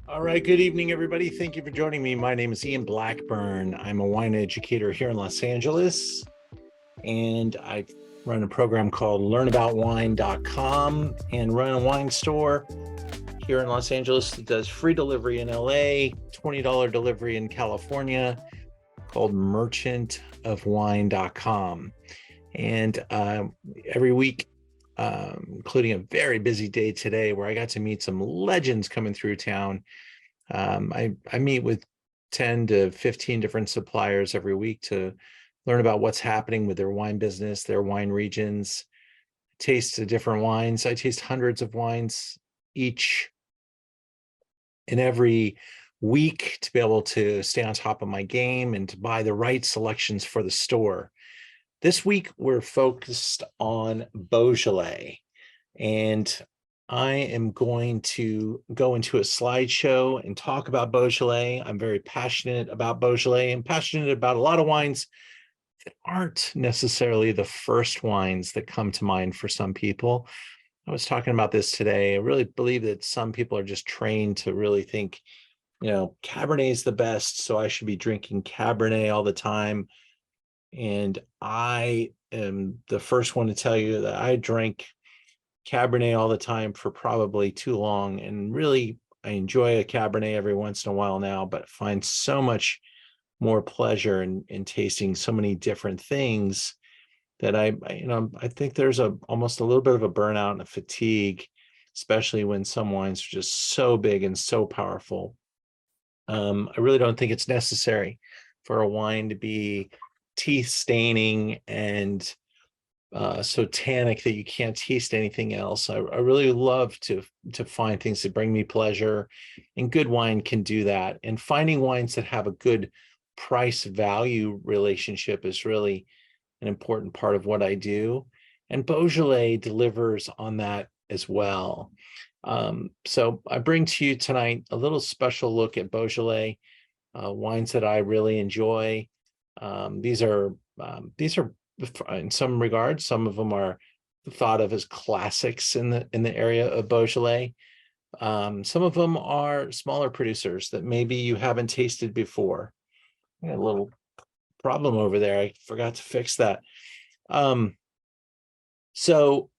All right, good evening, everybody. Thank you for joining me. My name is Ian Blackburn. I'm a wine educator here in Los Angeles, and I run a program called learnaboutwine.com and run a wine store here in Los Angeles that does free delivery in LA, $20 delivery in California, called merchantofwine.com. And every week, including a very busy day today where I got to meet some legends coming through town. I meet with 10 to 15 different suppliers every week to learn about what's happening with their wine business, their wine regions, taste the different wines. I taste hundreds of wines each and every week to be able to stay on top of my game and to buy the right selections for the store. This week, we're focused on Beaujolais, and I am going to go into a slideshow and talk about Beaujolais. I'm very passionate about Beaujolais and passionate about a lot of wines that aren't necessarily the first wines that come to mind for some people. I was talking about this today. I really believe that some people are just trained to really think, Cabernet is the best, so I should be drinking Cabernet all the time. And I am the first one to tell you that I drank Cabernet all the time for probably too long. And really, I enjoy a Cabernet every once in a while now, but find so much more pleasure in tasting so many different things that I think there's almost a little bit of a burnout and a fatigue, especially when some wines are just so big and so powerful. I really don't think it's necessary for a wine to be teeth staining and so tannic that you can't taste anything else. I really love to find things that bring me pleasure, and good wine can do that. And finding wines that have a good price value relationship is really an important part of what I do. And Beaujolais delivers on that as well. So I bring to you tonight a little special look at Beaujolais, wines that I really enjoy. These are in some regards, some of them are thought of as classics in the area of Beaujolais. Some of them are smaller producers that maybe you haven't tasted before. I got a little problem over there. I forgot to fix that. So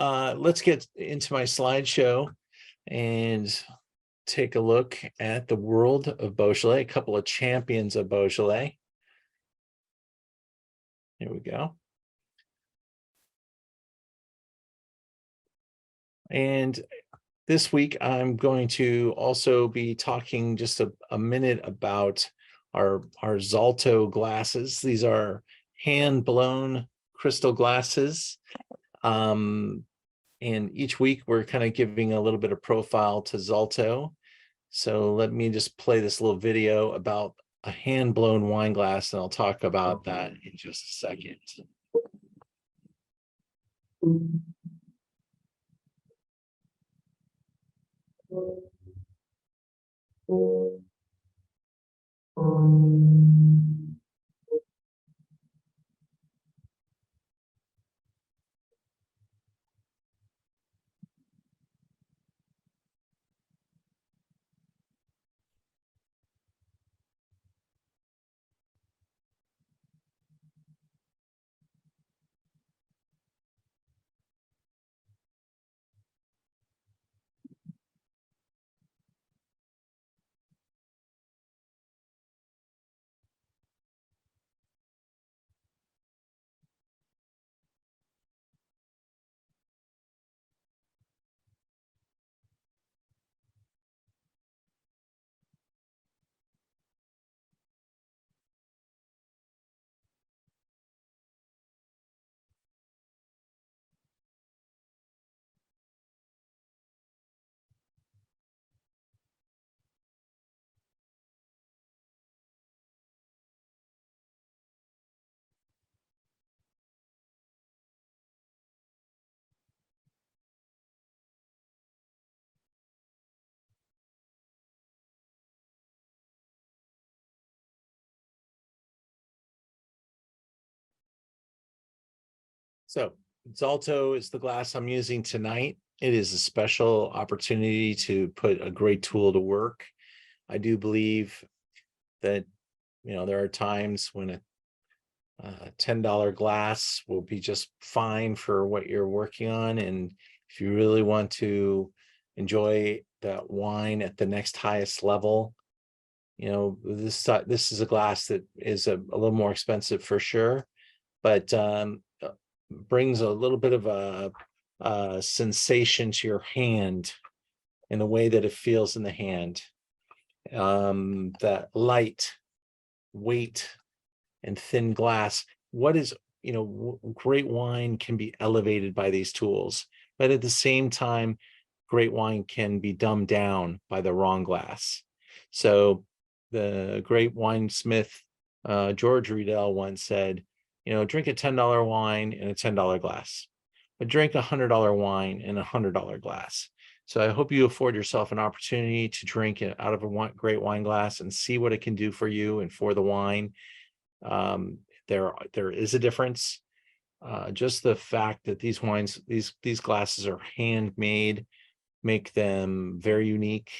let's get into my slideshow and take a look at the world of Beaujolais, a couple of champions of Beaujolais. Here we go. And this week, I'm going to also be talking just a minute about our Zalto glasses. These are hand-blown crystal glasses. And each week, we're kind of giving a little bit of profile to Zalto. So let me just play this little video about a hand-blown wine glass, and I'll talk about that in just a second. So Zalto is the glass I'm using tonight. It is a special opportunity to put a great tool to work. I do believe that, there are times when a $10 glass will be just fine for what you're working on. And if you really want to enjoy that wine at the next highest level, this is a glass that is a little more expensive for sure, but brings a little bit of a sensation to your hand in the way that it feels in the hand. That light, weight, and thin glass. Great wine can be elevated by these tools, but at the same time, great wine can be dumbed down by the wrong glass. So the great winesmith, George Riedel, once said, drink a $10 wine in a $10 glass, but drink a $100 wine in a $100 glass. So I hope you afford yourself an opportunity to drink it out of a great wine glass and see what it can do for you and for the wine. There is a difference. Just the fact that these wines, these glasses are handmade, make them very unique.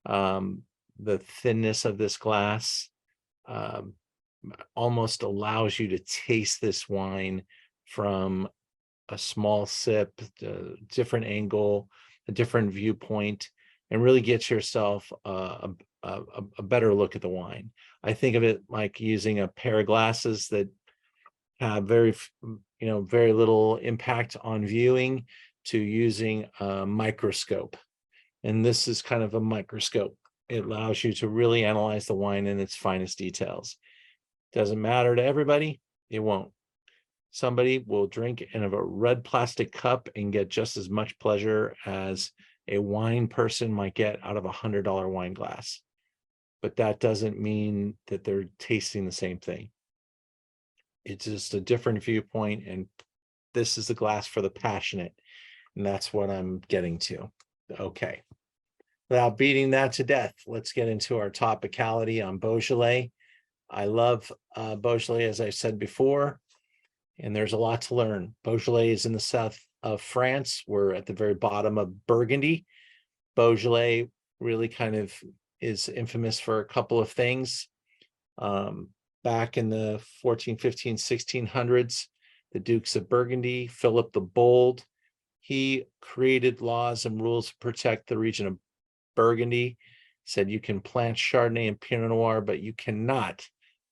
The thinness of this glass almost allows you to taste this wine from a small sip, a different angle, a different viewpoint, and really get yourself a better look at the wine. I think of it like using a pair of glasses that have very little impact on viewing, to using a microscope. And this is kind of a microscope. It allows you to really analyze the wine in its finest details. Doesn't matter to everybody. It won't. Somebody will drink in a red plastic cup and get just as much pleasure as a wine person might get out of a $100 wine glass. But that doesn't mean that they're tasting the same thing. It's just a different viewpoint, and this is the glass for the passionate. And that's what I'm getting to. Okay. Without beating that to death, let's get into our topicality on Beaujolais. I love Beaujolais, as I said before, and there's a lot to learn. Beaujolais is in the south of France. We're at the very bottom of Burgundy. Beaujolais really kind of is infamous for a couple of things. Back in the 14, 15, 1600s, the Dukes of Burgundy, Philip the Bold, he created laws and rules to protect the region of Burgundy. Said you can plant Chardonnay and Pinot Noir, but you cannot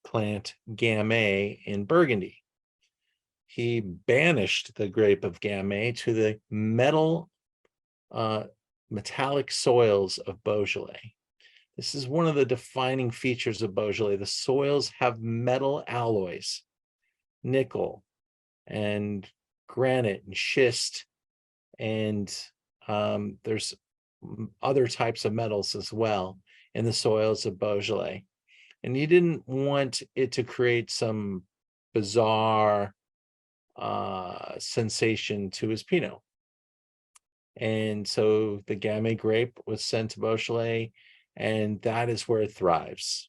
plant Gamay in Burgundy. He banished the grape of Gamay to the metallic soils of Beaujolais. This is one of the defining features of Beaujolais. The soils have metal alloys, nickel and granite and schist, and there's other types of metals as well in the soils of Beaujolais. And he didn't want it to create some bizarre sensation to his Pinot. And so the Gamay grape was sent to Beaujolais, and that is where it thrives.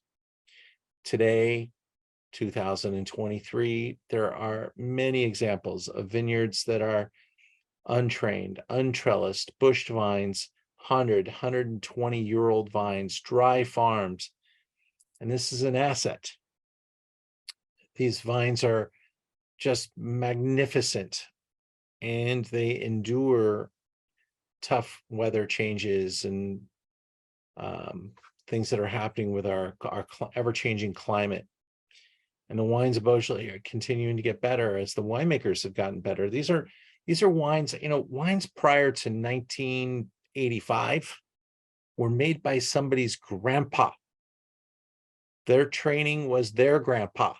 Today, 2023, there are many examples of vineyards that are untrained, untrellised, bushed vines, 120-year-old vines, dry farms. And this is an asset. These vines are just magnificent, and they endure tough weather changes and things that are happening with our ever-changing climate. And the wines of Beaujolais are continuing to get better as the winemakers have gotten better. These are wines, wines prior to 1985 were made by somebody's grandpa. Their training was their grandpa.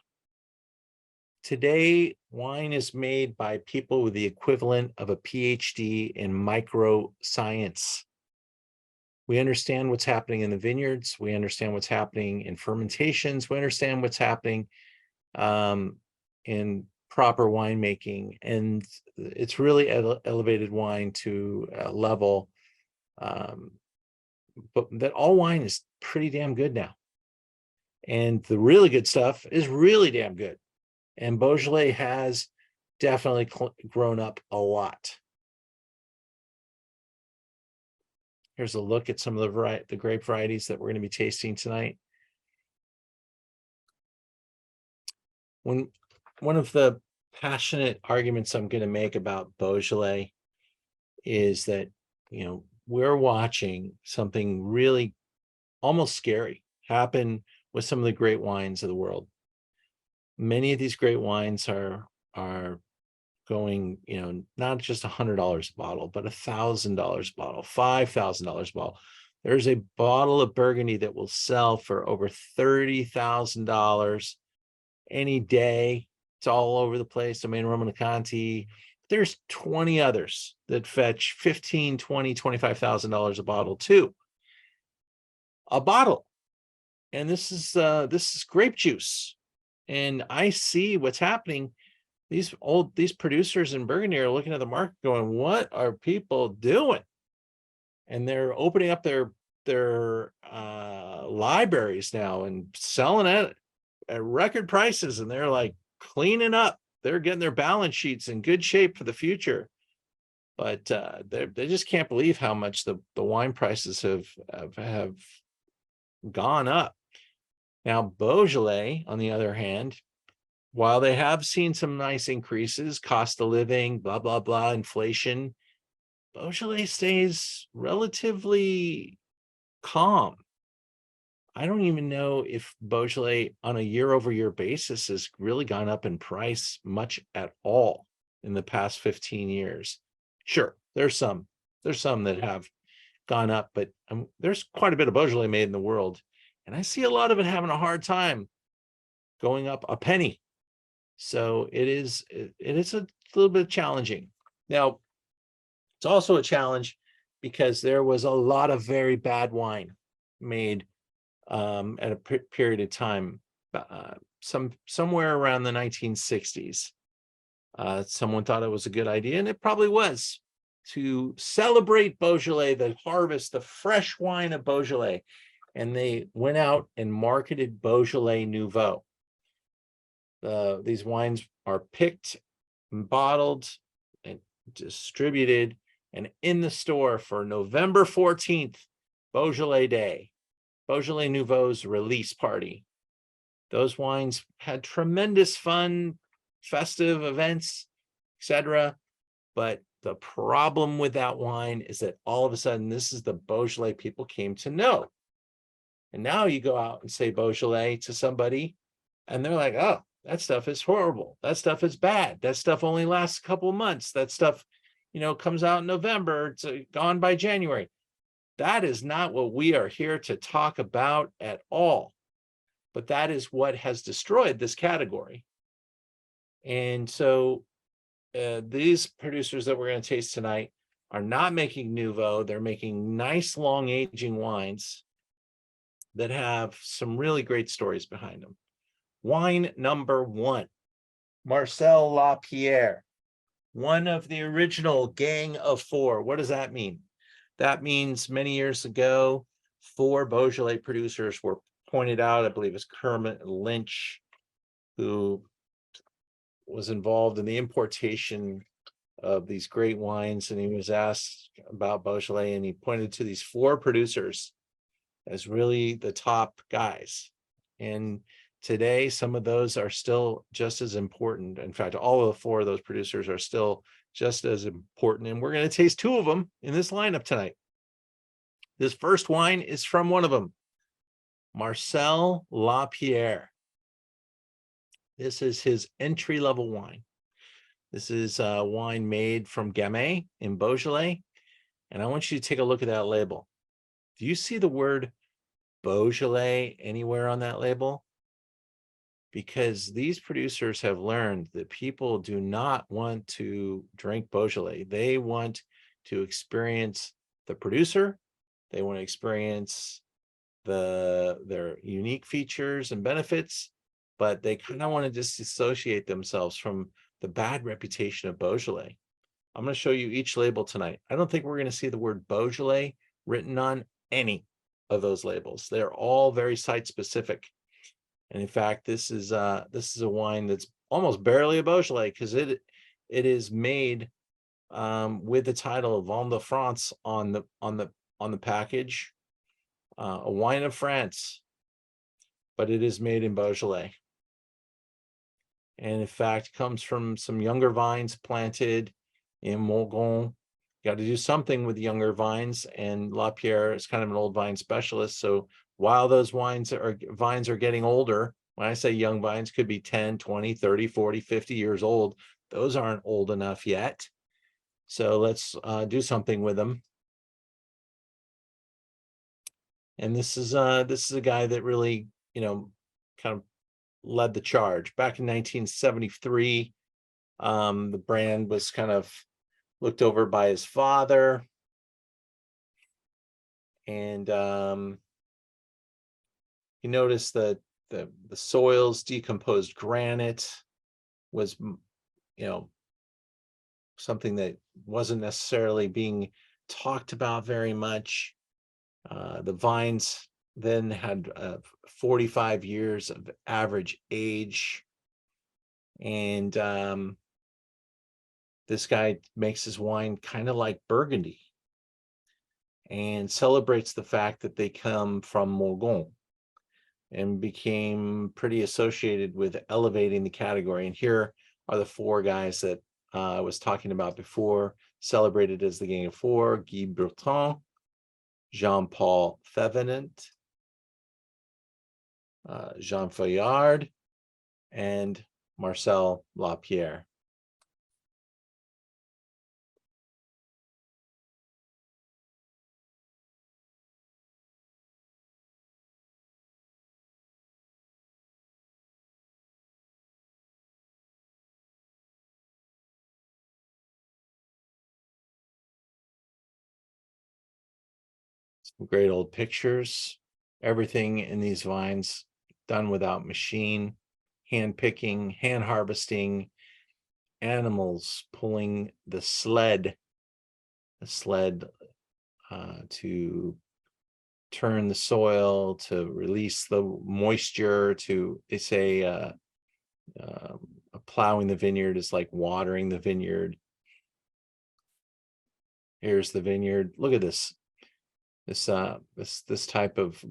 Today, wine is made by people with the equivalent of a PhD in microscience. We understand what's happening in the vineyards. We understand what's happening in fermentations. We understand what's happening in proper winemaking. And it's really elevated wine to a level, but that all wine is pretty damn good now. And the really good stuff is really damn good. And Beaujolais has definitely grown up a lot. Here's a look at some of the grape varieties that we're going to be tasting tonight. One of the passionate arguments I'm going to make about Beaujolais is that, we're watching something really almost scary happen with some of the great wines of the world. Many of these great wines are going, not just $100 a bottle, but $1,000 a bottle, $5,000 a bottle. There's a bottle of Burgundy that will sell for over $30,000 any day. It's all over the place. Domaine Romanée-Conti. There's 20 others that fetch $15,000, $20,000, $25,000 a bottle too. A bottle. And this is grape juice. And I see what's happening. These producers in Burgundy are looking at the market going, what are people doing? And they're opening up their libraries now and selling it at record prices. And they're like cleaning up. They're getting their balance sheets in good shape for the future. But they just can't believe how much the wine prices have gone up. Now, Beaujolais, on the other hand, while they have seen some nice increases, cost of living, blah, blah, blah, inflation, Beaujolais stays relatively calm. I don't even know if Beaujolais on a year-over-year basis has really gone up in price much at all in the past 15 years. Sure, there's some that have gone up, but there's quite a bit of Beaujolais made in the world. And I see a lot of it having a hard time going up a penny. So it is a little bit challenging. Now, it's also a challenge because there was a lot of very bad wine made at a period of time, somewhere around the 1960s. Someone thought it was a good idea, and it probably was, to celebrate Beaujolais, the harvest, the fresh wine of Beaujolais. And they went out and marketed Beaujolais Nouveau. These wines are picked and bottled and distributed and in the store for November 14th, Beaujolais Day, Beaujolais Nouveau's release party. Those wines had tremendous fun, festive events, etc. But the problem with that wine is that all of a sudden, this is the Beaujolais people came to know. And now you go out and say Beaujolais to somebody, and they're like, oh, that stuff is horrible. That stuff is bad. That stuff only lasts a couple of months. That stuff, comes out in November. It's gone by January. That is not what we are here to talk about at all. But that is what has destroyed this category. And so these producers that we're going to taste tonight are not making Nouveau. They're making nice, long aging wines that have some really great stories behind them. Wine number 1, Marcel Lapierre, one of the original Gang of Four. What does that mean? That means many years ago, 4 Beaujolais producers were pointed out. I believe it's Kermit Lynch, who was involved in the importation of these great wines. And he was asked about Beaujolais, and he pointed to these 4 producers as really the top guys. And today, some of those are still just as important. In fact, all of the 4 of those producers are still just as important. And we're going to taste 2 of them in this lineup tonight. This first wine is from one of them, Marcel Lapierre. This is his entry-level wine. This is a wine made from Gamay in Beaujolais. And I want you to take a look at that label. Do you see the word Beaujolais anywhere on that label? Because these producers have learned that people do not want to drink Beaujolais. They want to experience the producer. They want to experience their unique features and benefits, but they kind of want to disassociate themselves from the bad reputation of Beaujolais. I'm going to show you each label tonight. I don't think we're going to see the word Beaujolais written on any of those labels. They're all very site specific. And in fact, this is a wine that's almost barely a Beaujolais, because it is made with the title of Vin de France on the on the package, a wine of France, but it is made in Beaujolais. And in fact, comes from some younger vines planted in Morgon. Got to do something with younger vines, and Lapierre is kind of an old vine specialist. So while those vines are getting older, when I say young vines, could be 10, 20, 30, 40, 50 years old. Those aren't old enough yet. So let's do something with them. And this is a guy that really, kind of led the charge. Back in 1973, the brand was kind of looked over by his father. And he noticed that the soils, decomposed granite, was, something that wasn't necessarily being talked about very much. The vines then had 45 years of average age. And this guy makes his wine kind of like Burgundy and celebrates the fact that they come from Morgon, and became pretty associated with elevating the category. And here are the four guys that I was talking about before, celebrated as the Gang of Four: Guy Breton, Jean-Paul Thevenant, Jean Feuillard, and Marcel Lapierre. Some great old pictures. Everything in these vines done without machine, hand picking, hand harvesting, animals pulling the sled to turn the soil, to release the moisture, to, they say, plowing the vineyard is like watering the vineyard. Here's the vineyard. Look at this type of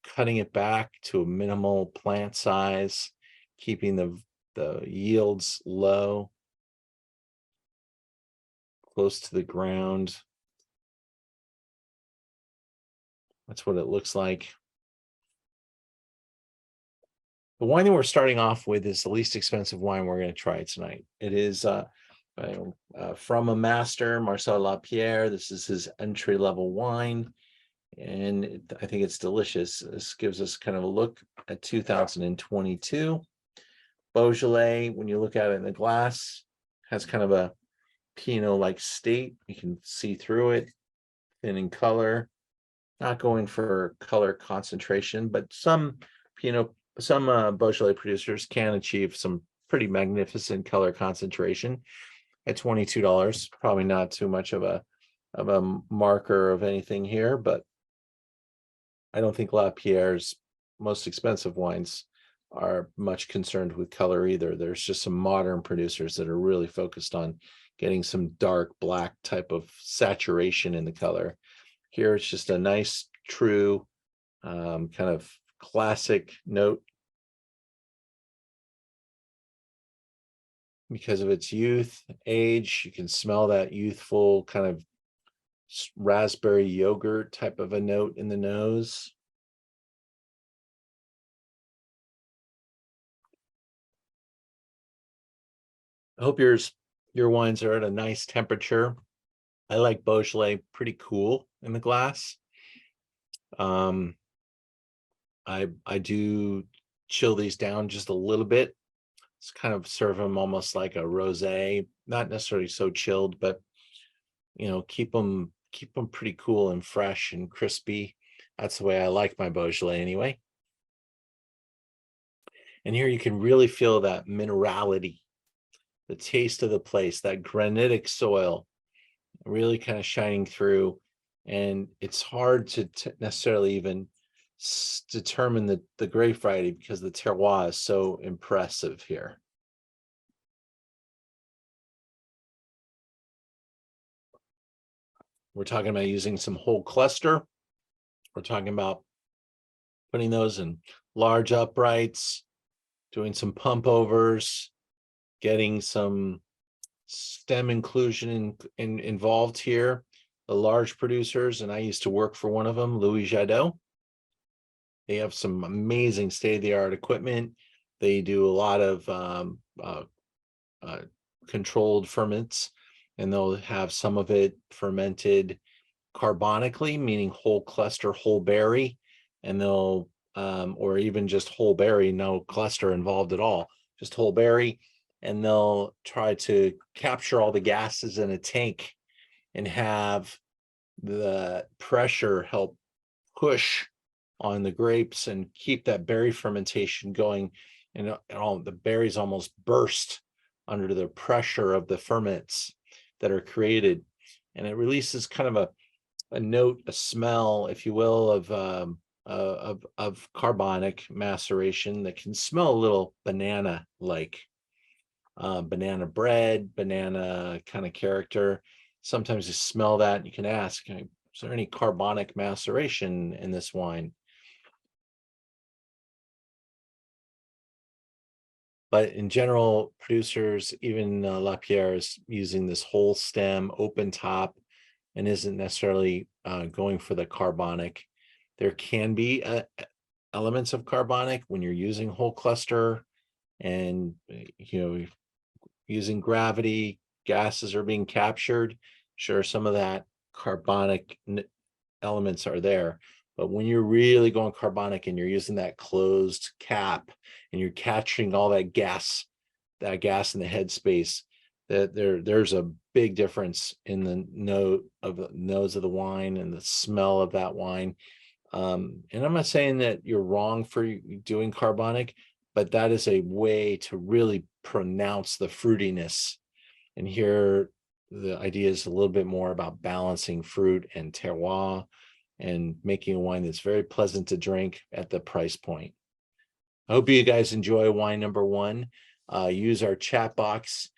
cutting it back to a minimal plant size, keeping the yields low, close to the ground. That's what it looks like. The wine that we're starting off with is the least expensive wine we're going to try tonight. It is from a master, Marcel Lapierre. This is his entry-level wine, and I think it's delicious. This gives us kind of a look at 2022. Beaujolais, when you look at it in the glass, has kind of a Pinot-like state. You can see through it, thin in color. Not going for color concentration, but some Beaujolais producers can achieve some pretty magnificent color concentration at $22. Probably not too much of a marker of anything here, but I don't think Lapierre's most expensive wines are much concerned with color either. There's just some modern producers that are really focused on getting some dark black type of saturation in the color. Here it's just a nice, true, kind of classic note because of its youth, age. You can smell that youthful kind of raspberry yogurt type of a note in the nose. I hope your wines are at a nice temperature. I like Beaujolais pretty cool in the glass. I do chill these down just a little bit. It's kind of serve them almost like a rosé, not necessarily so chilled, but keep them pretty cool and fresh and crispy. That's the way I like my Beaujolais anyway. And here you can really feel that minerality, the taste of the place, that granitic soil really kind of shining through. And it's hard to necessarily even determine the grape variety because the terroir is so impressive here. We're talking about using some whole cluster. We're talking about putting those in large uprights, doing some pump overs, getting some stem inclusion involved here. The large producers, and I used to work for one of them, Louis Jadot. They have some amazing state-of-the-art equipment. They do a lot of controlled ferments, and they'll have some of it fermented carbonically, meaning whole cluster, whole berry, and they'll or even just whole berry, no cluster involved at all, just whole berry, and they'll try to capture all the gases in a tank and have the pressure help push on the grapes and keep that berry fermentation going, and all the berries almost burst under the pressure of the ferments that are created, and it releases kind of a note, a smell, if you will, of carbonic maceration that can smell a little banana like, banana bread, banana kind of character. Sometimes you smell that and you can ask, is there any carbonic maceration in this wine? But in general, producers, even Lapierre, is using this whole stem, open top, and isn't necessarily going for the carbonic. There can be elements of carbonic when you're using whole cluster, and using gravity, gases are being captured. Sure, some of that carbonic elements are there, but when you're really going carbonic and you're using that closed cap and you're capturing all that gas in the headspace, that there's a big difference in the nose of the wine and the smell of that wine. And I'm not saying that you're wrong for doing carbonic, but that is a way to really pronounce the fruitiness. And here the idea is a little bit more about balancing fruit and terroir and making a wine that's very pleasant to drink at the price point. I hope you guys enjoy wine number one. Use our chat box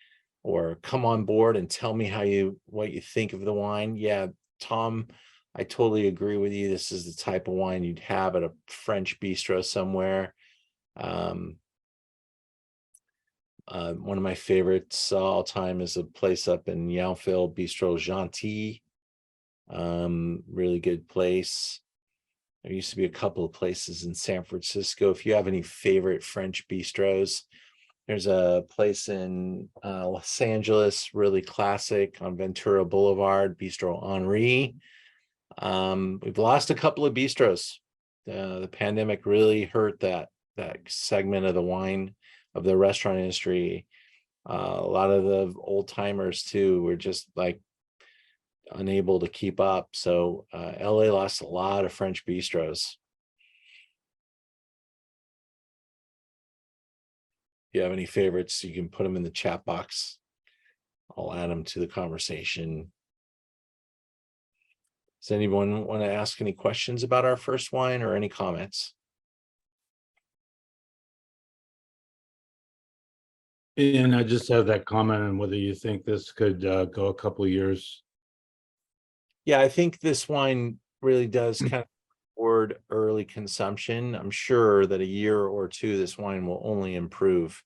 or come on board and tell me what you think of the wine. Yeah, Tom, I totally agree with you. This is the type of wine you'd have at a French bistro somewhere. One of my favorites all time is a place up in Yountville, Bistro Gentil. Really good place. There used to be a couple of places in San Francisco. If you have any favorite French bistros, there's a place in Los Angeles, really classic, on Ventura Boulevard, Bistro Henri. We've lost a couple of bistros. The pandemic really hurt that segment of the restaurant industry. A lot of the old timers too were just like unable to keep up. So LA lost a lot of French bistros. If you have any favorites, you can put them in the chat box. I'll add them to the conversation. Does anyone want to ask any questions about our first wine or any comments? And I just have that comment on whether you think this could go a couple of years. Yeah, I think this wine really does kind of toward early consumption. I'm sure that a year or two, this wine will only improve.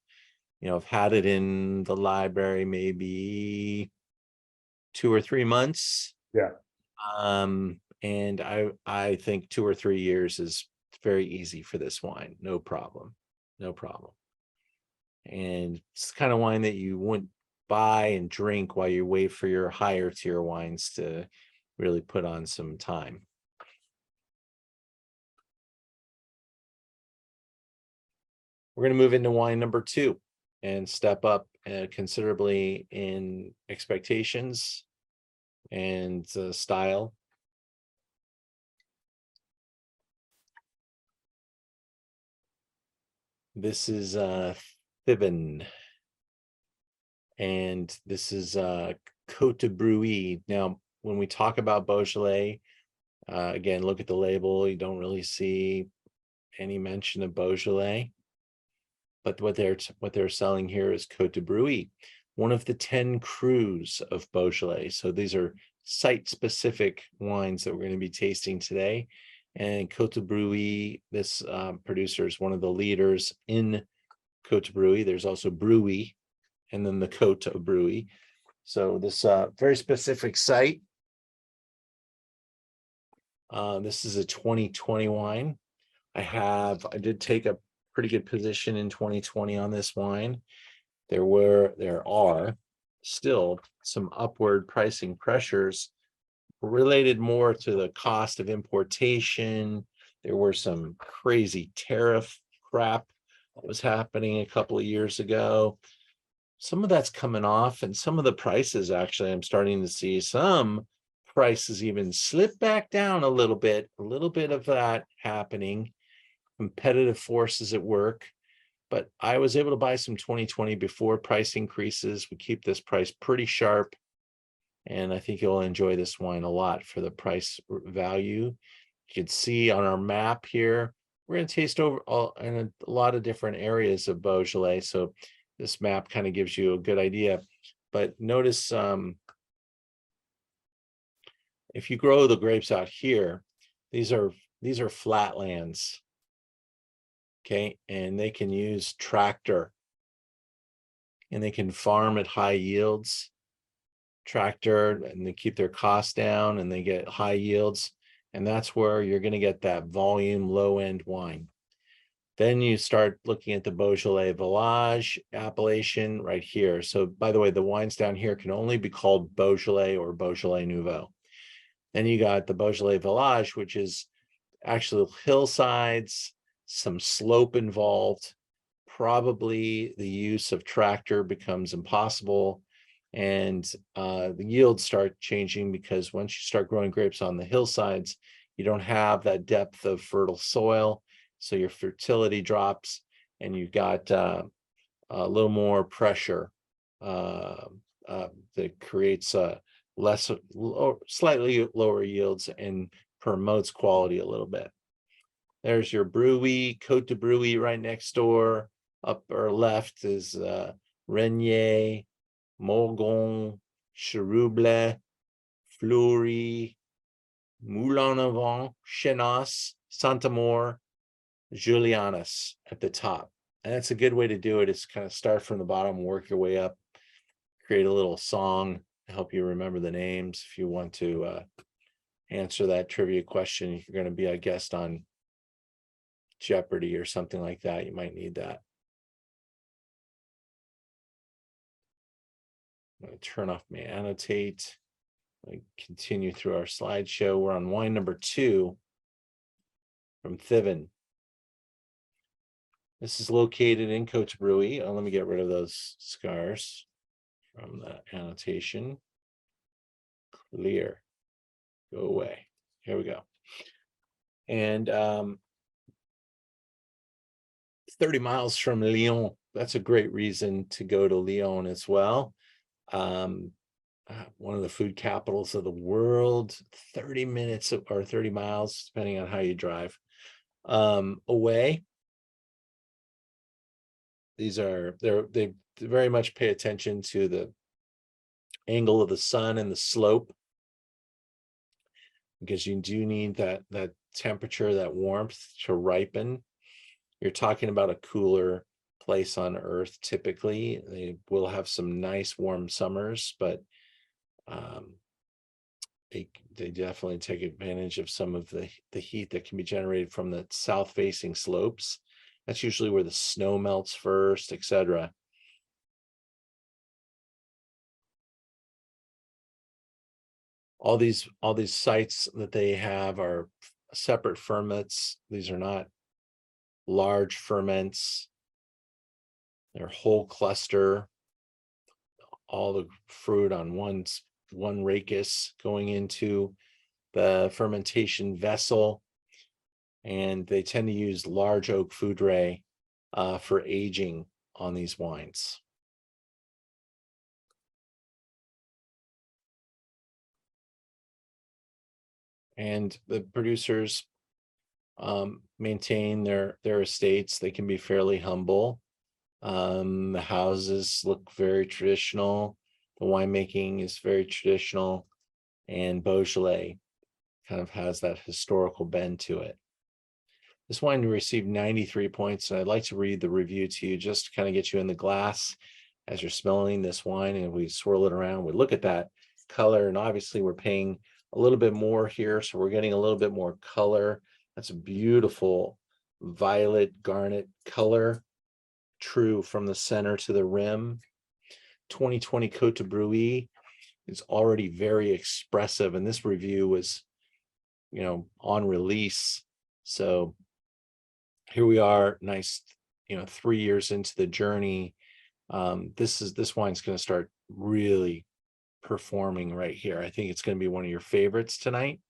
I've had it in the library maybe 2 or 3 months. Yeah. And I think 2 or 3 years is very easy for this wine. No problem. And it's the kind of wine that you wouldn't buy and drink while you wait for your higher tier wines to really put on some time. We're going to move into wine number 2 and step up considerably in expectations and style. This is Thibin, and this is Côte de Brouilly. Now, when we talk about Beaujolais, again, look at the label. You don't really see any mention of Beaujolais, but what they're selling here is Côte de Brouilly, one of the 10 crus of Beaujolais. So these are site-specific wines that we're going to be tasting today. And Cote Bruy, this producer is one of the leaders in Cote Bruy. There's also Bruy, and then the Cote of Bruy. So this very specific site. This is a 2020 wine. I did take a pretty good position in 2020 on this wine. There are still some upward pricing pressures related more to the cost of importation. There were some crazy tariff crap that was happening a couple of years ago. Some of that's coming off, and some of the prices, actually, I'm starting to see some prices even slip back down a little bit of that happening. Competitive forces at work. But I was able to buy some 2020 before price increases. We keep this price pretty sharp, and I think you'll enjoy this wine a lot for the price value. You can see on our map here, we're going to taste over in a lot of different areas of Beaujolais. So this map kind of gives you a good idea. But notice if you grow the grapes out here, these are flatlands. Okay, and they can use tractor, and they can farm at high yields. Tractor, and they keep their costs down, and they get high yields, and that's where you're going to get that volume low end wine. Then you start looking at the Beaujolais Village appellation right here. So by the way, the wines down here can only be called Beaujolais or Beaujolais Nouveau. Then you got the Beaujolais Village, which is actually hillsides, some slope involved. Probably the use of tractor becomes impossible, and the yields start changing, because once you start growing grapes on the hillsides, you don't have that depth of fertile soil, so your fertility drops, and you've got a little more pressure that creates slightly lower yields and promotes quality a little bit. There's your Bruy, Cote de Bruy right next door. Upper left is Renier, Morgon, Cherouble, Fleury, Moulin-Avant, Chenas, Saint-Amour, Julianus at the top. And that's a good way to do it, is kind of start from the bottom, work your way up, create a little song to help you remember the names. If you want to answer that trivia question, if you're going to be a guest on Jeopardy or something like that, you might need that. I'm going to turn off my annotate. Continue through our slideshow. We're on wine number 2 from Thiven. This is located in Cote Bruy. Let me get rid of those scars from the annotation. Clear. Go away. Here we go. And 30 miles from Lyon. That's a great reason to go to Lyon as well. One of the food capitals of the world. 30 minutes or 30 miles, depending on how you drive, away. They very much pay attention to the angle of the sun and the slope, because you do need that temperature, that warmth to ripen. You're talking about a cooler place on Earth. Typically, they will have some nice warm summers, but they definitely take advantage of some of the heat that can be generated from the south-facing slopes. That's usually where the snow melts first, etc. All these sites that they have are separate ferments. These are not large ferments. They're whole cluster, all the fruit on one rachis going into the fermentation vessel. And they tend to use large oak foudre for aging on these wines. And the producers maintain their estates. They can be fairly humble. The houses look very traditional. The winemaking is very traditional. and Beaujolais kind of has that historical bend to it. This wine received 93 points, and I'd like to read the review to you just to kind of get you in the glass as you're smelling this wine, and we swirl it around. We look at that color, and obviously we're paying a little bit more here, so we're getting a little bit more color. That's a beautiful violet garnet color, true from the center to the rim. 2020 Cote de Bruy is already very expressive, and this review was, on release. So here we are, nice, 3 years into the journey. This wine's going to start really performing right here. I think it's going to be one of your favorites tonight.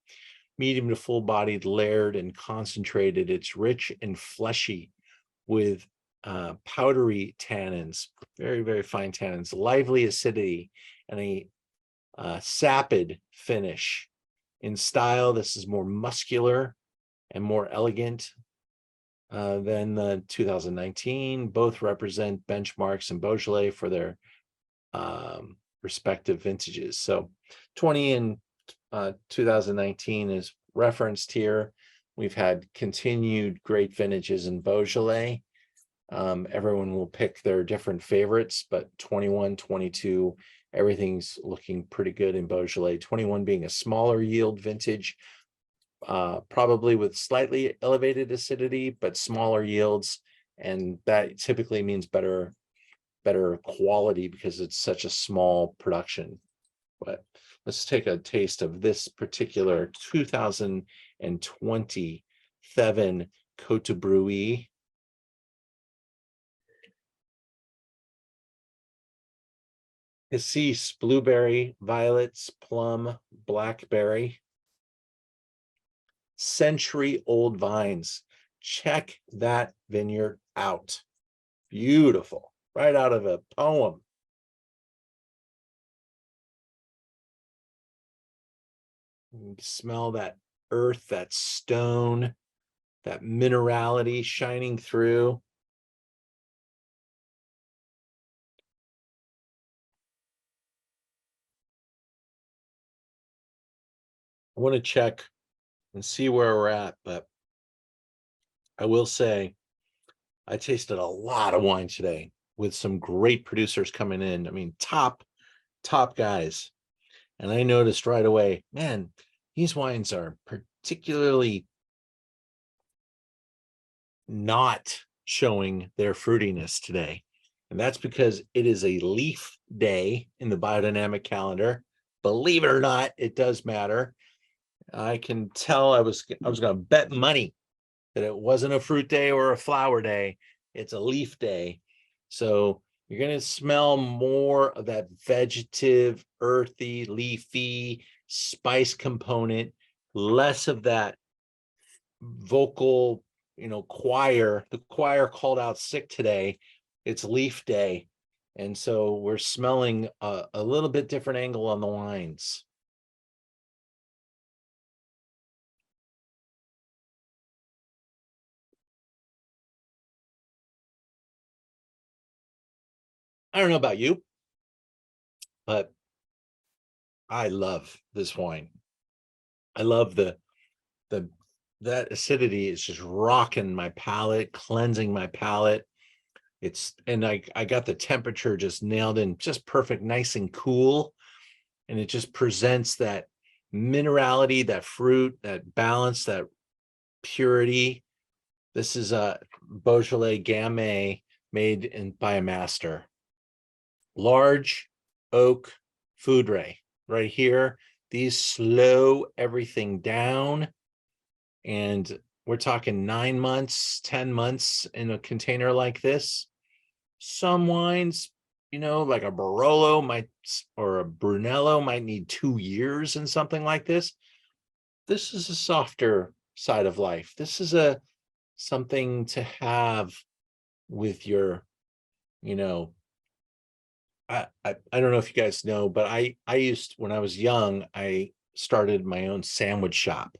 Medium to full bodied, layered and concentrated. It's rich and fleshy with powdery tannins, very, very fine tannins, lively acidity, and a sapid finish. In style, this is more muscular and more elegant than the 2019. Both represent benchmarks in Beaujolais for their respective vintages. So 20 and 2019 is referenced here. We've had continued great vintages in Beaujolais. Everyone will pick their different favorites, but 21, 22, everything's looking pretty good in Beaujolais. 21 being a smaller yield vintage, probably with slightly elevated acidity, but smaller yields. And that typically means better quality because it's such a small production. But let's take a taste of this particular 2027 Cote de Bruy. Cassis, blueberry, violets, plum, blackberry. Century-old vines. Check that vineyard out. Beautiful. Right out of a poem. You smell that earth, that stone, that minerality shining through. I want to check and see where we're at, but I will say I tasted a lot of wine today with some great producers coming in. I mean, top guys. And I noticed right away, man, these wines are particularly not showing their fruitiness today. And that's because it is a leaf day in the biodynamic calendar. Believe it or not, it does matter. I can tell I was going to bet money that it wasn't a fruit day or a flower day. It's a leaf day. So you're going to smell more of that vegetative, earthy, leafy spice component, less of that vocal, choir. The choir called out sick today. It's leaf day. And so we're smelling a little bit different angle on the wines. I don't know about you, but I love this wine. I love that acidity is just rocking my palate, cleansing my palate. And I got the temperature just nailed in, just perfect, nice and cool. And it just presents that minerality, that fruit, that balance, that purity. This is a Beaujolais Gamay made by a master. Large oak foudre right here. These slow everything down. And we're talking 9 months, 10 months in a container like this. Some wines, like a Barolo or a Brunello might need 2 years in something like this. This is a softer side of life. This is something to have with your, I don't know if you guys know, but I when I was young, I started my own sandwich shop.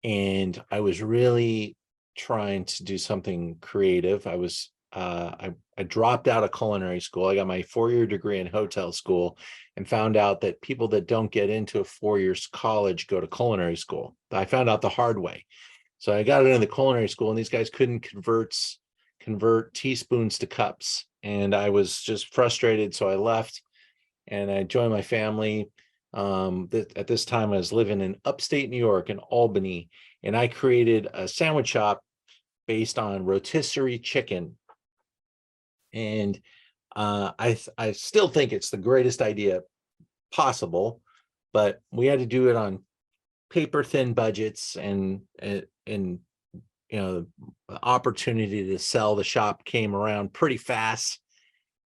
And I was really trying to do something creative. I was I dropped out of culinary school. I got my 4-year degree in hotel school and found out that people that don't get into a 4 years college go to culinary school. I found out the hard way. So I got into the culinary school, and these guys couldn't convert teaspoons to cups. And I was just frustrated. So I left and I joined my family. At this time, I was living in upstate New York in Albany, and I created a sandwich shop based on rotisserie chicken. And I still think it's the greatest idea possible, but we had to do it on paper thin budgets, and the opportunity to sell the shop came around pretty fast,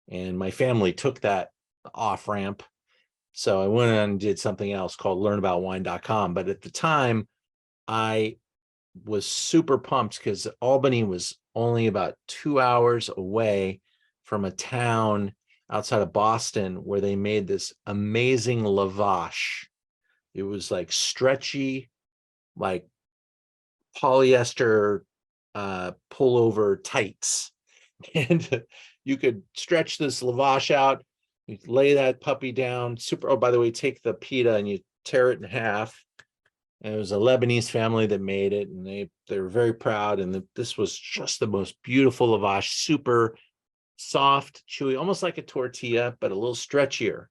and my family took that off ramp. So I went on and did something else called learnaboutwine.com. But at the time, I was super pumped because Albany was only about 2 hours away from a town outside of Boston where they made this amazing lavash. It was like stretchy, like polyester pullover tights. And you could stretch this lavash out. You lay that puppy down. Super. Oh, by the way, take the pita and you tear it in half. And it was a Lebanese family that made it, and they were very proud. And this was just the most beautiful lavash, super soft, chewy, almost like a tortilla, but a little stretchier.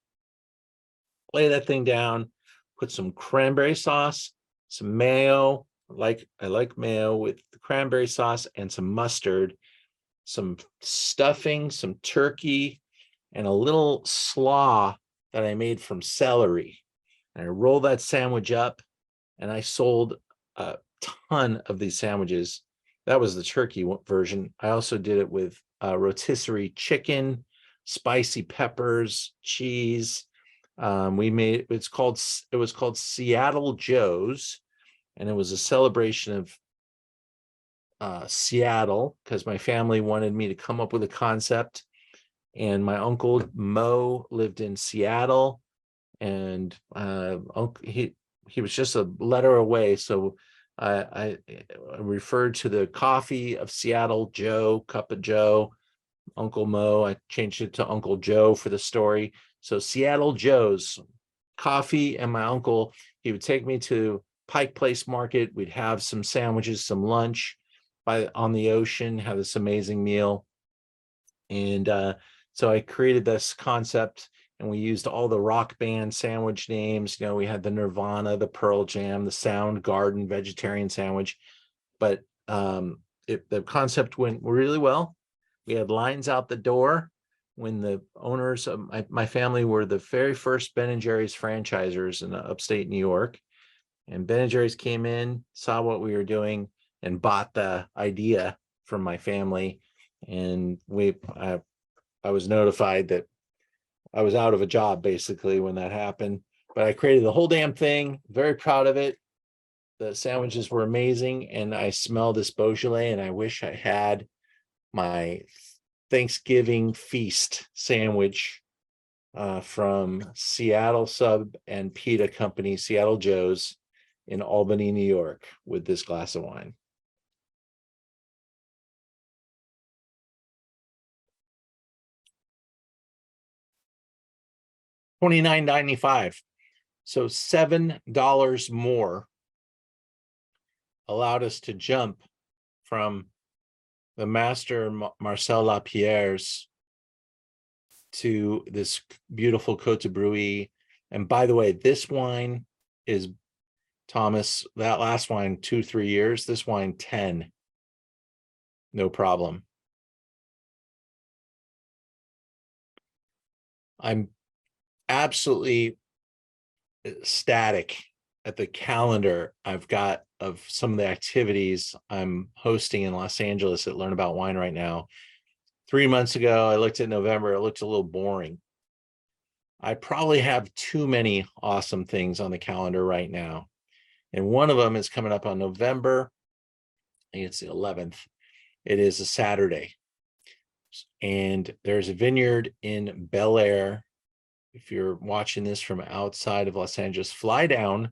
Lay that thing down, put some cranberry sauce, some mayo. I like mayo with the cranberry sauce, and some mustard, some stuffing, some turkey, and a little slaw that I made from celery. And I rolled that sandwich up, and I sold a ton of these sandwiches. That was the turkey version. I also did it with rotisserie chicken, spicy peppers, cheese. It was called Seattle Joe's, and it was a celebration of Seattle, because my family wanted me to come up with a concept. And my uncle Mo lived in Seattle, and he was just a letter away. So I referred to the coffee of Seattle, Joe, cup of Joe, Uncle Mo. I changed it to Uncle Joe for the story. So Seattle Joe's coffee, and my uncle, he would take me to Pike Place Market. We'd have some sandwiches, some lunch on the ocean, have this amazing meal. And so I created this concept, and we used all the rock band sandwich names. We had the Nirvana, the Pearl Jam, the Soundgarden vegetarian sandwich. But the concept went really well. We had lines out the door when the owners of my family were the very first Ben and Jerry's franchisers in upstate New York. And Ben and Jerry's came in, saw what we were doing, and bought the idea from my family. And I was notified that I was out of a job basically when that happened. But I created the whole damn thing. Very proud of it. The sandwiches were amazing, and I smell this Beaujolais, and I wish I had my Thanksgiving feast sandwich from Seattle Sub and Pita Company, Seattle Joe's in Albany, New York, with this glass of wine. $29.95. So $7 more allowed us to jump from the master Marcel Lapierre's to this beautiful Cote de Bruy. And by the way, this wine is, Thomas, that last wine 2-3 years, this wine 10, no problem. I'm absolutely ecstatic at the calendar I've got of some of the activities I'm hosting in Los Angeles at Learn About Wine right now. 3 months ago, I looked at November, it looked a little boring. I probably have too many awesome things on the calendar right now. And one of them is coming up on November, I think it's the 11th. It is a Saturday. And there's a vineyard in Bel Air. If you're watching this from outside of Los Angeles, fly down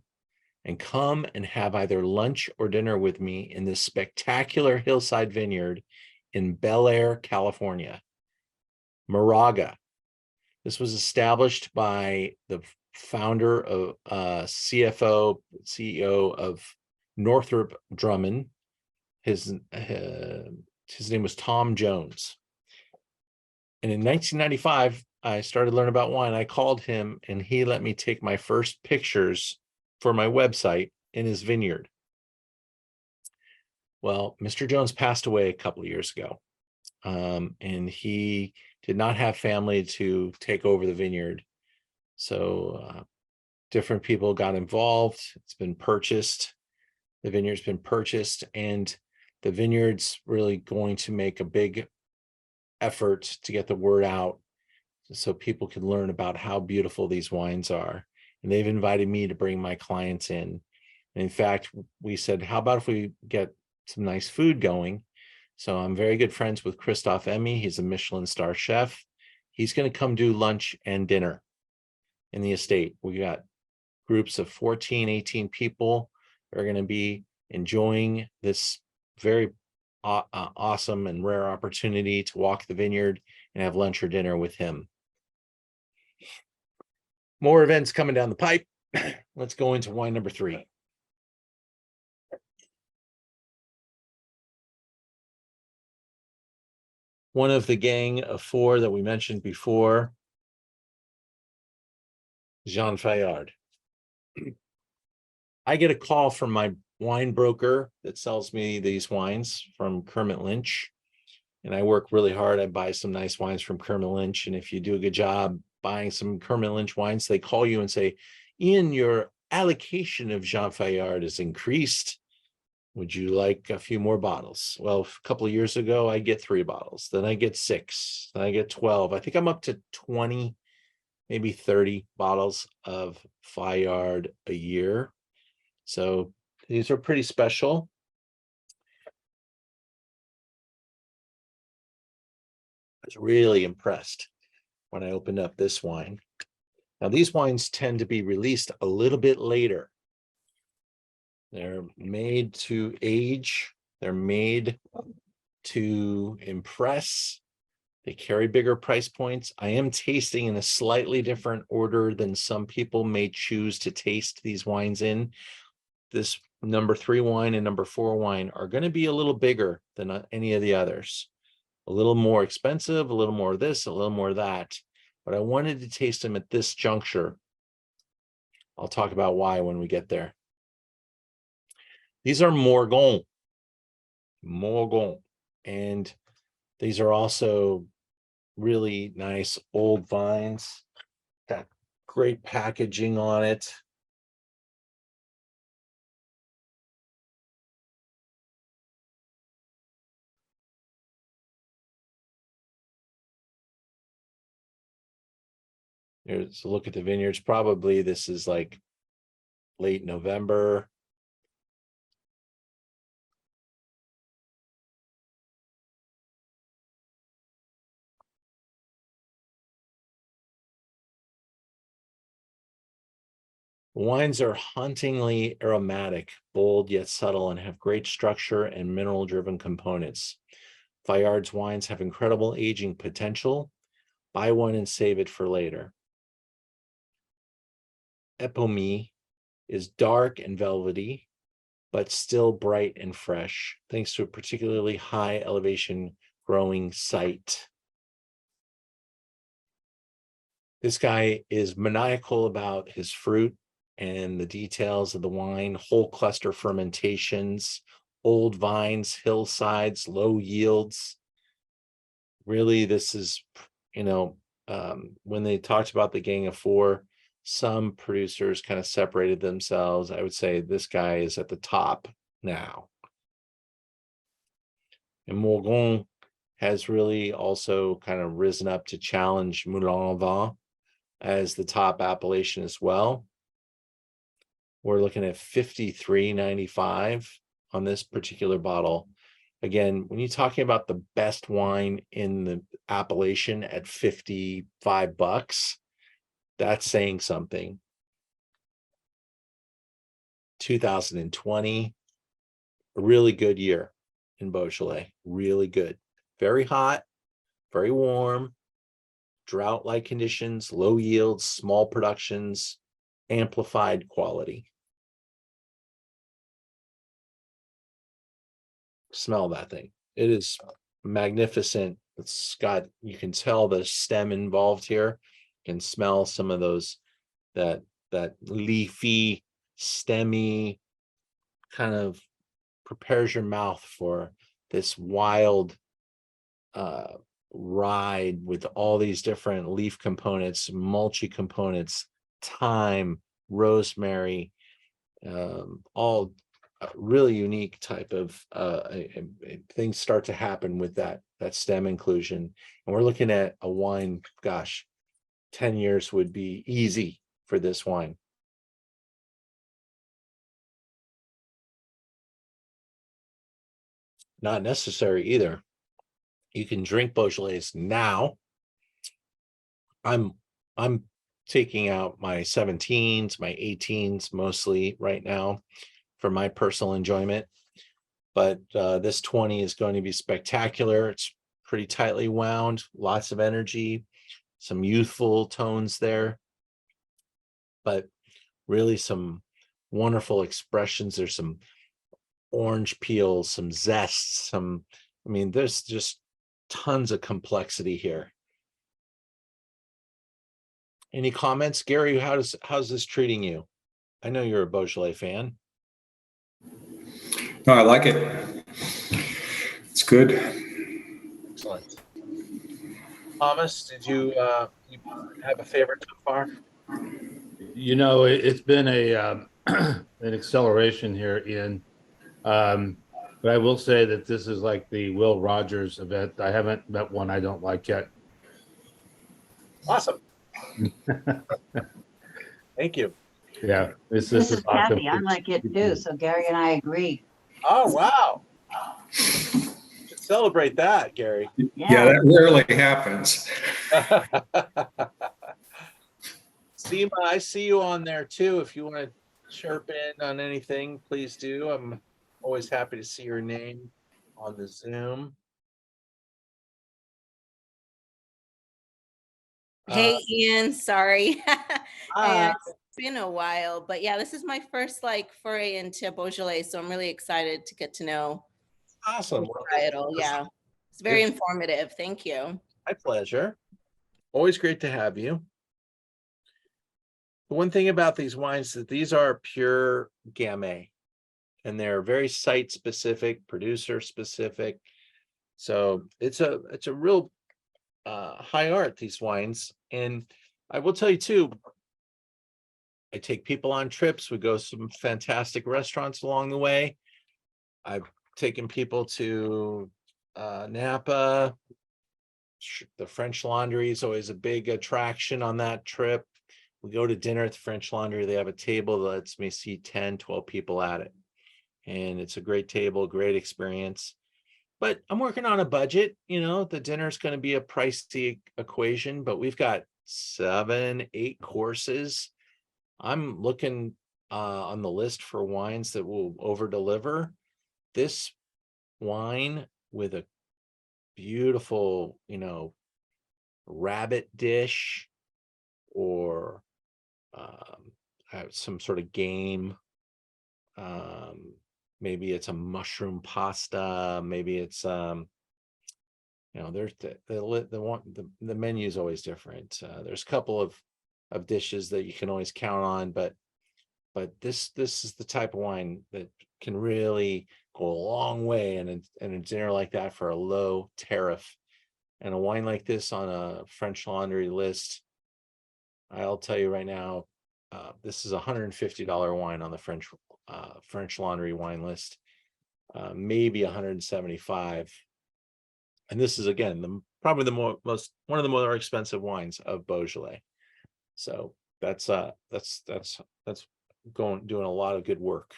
and come and have either lunch or dinner with me in this spectacular hillside vineyard in Bel Air, California. Moraga. This was established by the founder of CFO, CEO of Northrop Grumman. His name was Tom Jones. And in 1995, I started learning about wine. I called him and he let me take my first pictures for my website in his vineyard. Well, Mr. Jones passed away a couple of years ago, and he did not have family to take over the vineyard. So different people got involved. It's been purchased. The vineyard's been purchased, and the vineyard's really going to make a big effort to get the word out so people can learn about how beautiful these wines are. And they've invited me to bring my clients in. And in fact, we said, how about if we get some nice food going? So I'm very good friends with Christophe Emmy. He's a Michelin star chef. He's going to come do lunch and dinner in the estate. We got groups of 14, 18 people that are going to be enjoying this very awesome and rare opportunity to walk the vineyard and have lunch or dinner with him. More events coming down the pipe. Let's go into wine number 3. One of the gang of 4 that we mentioned before, Jean Fayard. I get a call from my wine broker that sells me these wines from Kermit Lynch, and I work really hard. I buy some nice wines from Kermit Lynch, and if you do a good job buying some Kermit Lynch wines, they call you and say, Ian, your allocation of Jean Fayard is increased. Would you like a few more bottles? Well, a couple of years ago, I get 3 bottles. Then I get 6. Then I get 12. I think I'm up to 20, maybe 30 bottles of Fayard a year. So these are pretty special. I was really impressed when I opened up this wine. Now, these wines tend to be released a little bit later. They're made to age. They're made to impress. They carry bigger price points. I am tasting in a slightly different order than some people may choose to taste these wines in. This number 3 wine and number 4 wine are going to be a little bigger than any of the others. A little more expensive, a little more of this, a little more of that. But I wanted to taste them at this juncture. I'll talk about why when we get there. These are Morgon. And these are also really nice old vines. Got great packaging on it. Here's a look at the vineyards. Probably this is like late November. Wines are hauntingly aromatic, bold yet subtle, and have great structure and mineral-driven components. Fayard's wines have incredible aging potential. Buy one and save it for later. Epomie is dark and velvety, but still bright and fresh, thanks to a particularly high elevation growing site. This guy is maniacal about his fruit and the details of the wine, whole cluster fermentations, old vines, hillsides, low yields. Really, this is, when they talked about the gang of 4, some producers kind of separated themselves. I would say this guy is at the top now. And Morgon has really also kind of risen up to challenge Moulin au Vent as the top appellation as well. We're looking at $53.95 on this particular bottle. Again, when you're talking about the best wine in the appellation at $55, that's saying something. 2020, a really good year in Beaujolais, really good. very hot, very warm, drought-like conditions, low yields, small productions, amplified quality. Smell that thing. It is magnificent. It's got, you can tell the stem involved here. You can smell some of those, that leafy, stemmy kind of prepares your mouth for this wild ride with all these different leaf components, mulchy components, thyme, rosemary, all really unique type of things start to happen with that stem inclusion. And we're looking at a wine, gosh, 10 years would be easy for this wine. Not necessary either. You can drink Beaujolais now. I'm taking out my 17s, my 18s mostly right now for my personal enjoyment. But this 20 is going to be spectacular. It's pretty tightly wound, lots of energy, some youthful tones there, but really some wonderful expressions. There's some orange peels, some zest, some, I mean, there's just tons of complexity here. Any comments, Gary? How's this treating you? I know you're a Beaujolais fan. No, I like it. It's good. Excellent. Thomas, did you have a favorite so far? You know, it's been a an acceleration here, Ian. But I will say that this is like the Will Rogers event. I haven't met one I don't like yet. Awesome. Thank you. Yeah, This is awesome. Kathy. I like it too. So Gary and I agree. Oh, wow. Should celebrate that, Gary. Yeah, that rarely happens. Seema, I see you on there too. If you want to chirp in on anything, please do. I'm always happy to see your name on the Zoom. Hey, Ian, sorry. Hi. It's been a while, but yeah, this is my first like foray into Beaujolais, so I'm really excited to get to know Awesome. the varietal. Yeah, it's very informative. Thank you. My pleasure. Always great to have you. The one thing about these wines that these are pure Gamay, and they're very site specific, producer specific. So it's a real high art, these wines. And I will tell you too, I take people on trips. We go to some fantastic restaurants along the way. I've taken people to Napa. The French Laundry is always a big attraction on that trip. We go to dinner at the French Laundry. They have a table that lets me see 10, 12 people at it. And it's a great table, great experience. But I'm working on a budget. You know, the dinner's going to be a pricey equation, but we've got 7, 8 courses. I'm looking on the list for wines that will over deliver. This wine with a beautiful, you know, rabbit dish or some sort of game. Maybe it's a mushroom pasta. Maybe it's you know, there's the menu is always different. There's a couple of dishes that you can always count on, but this is the type of wine that can really go a long way in a dinner like that for a low tariff. And a wine like this on a French Laundry list, I'll tell you right now, this is $150 wine on the French Laundry wine list, maybe 175. And this is again probably one of the more expensive wines of Beaujolais. So that's doing a lot of good work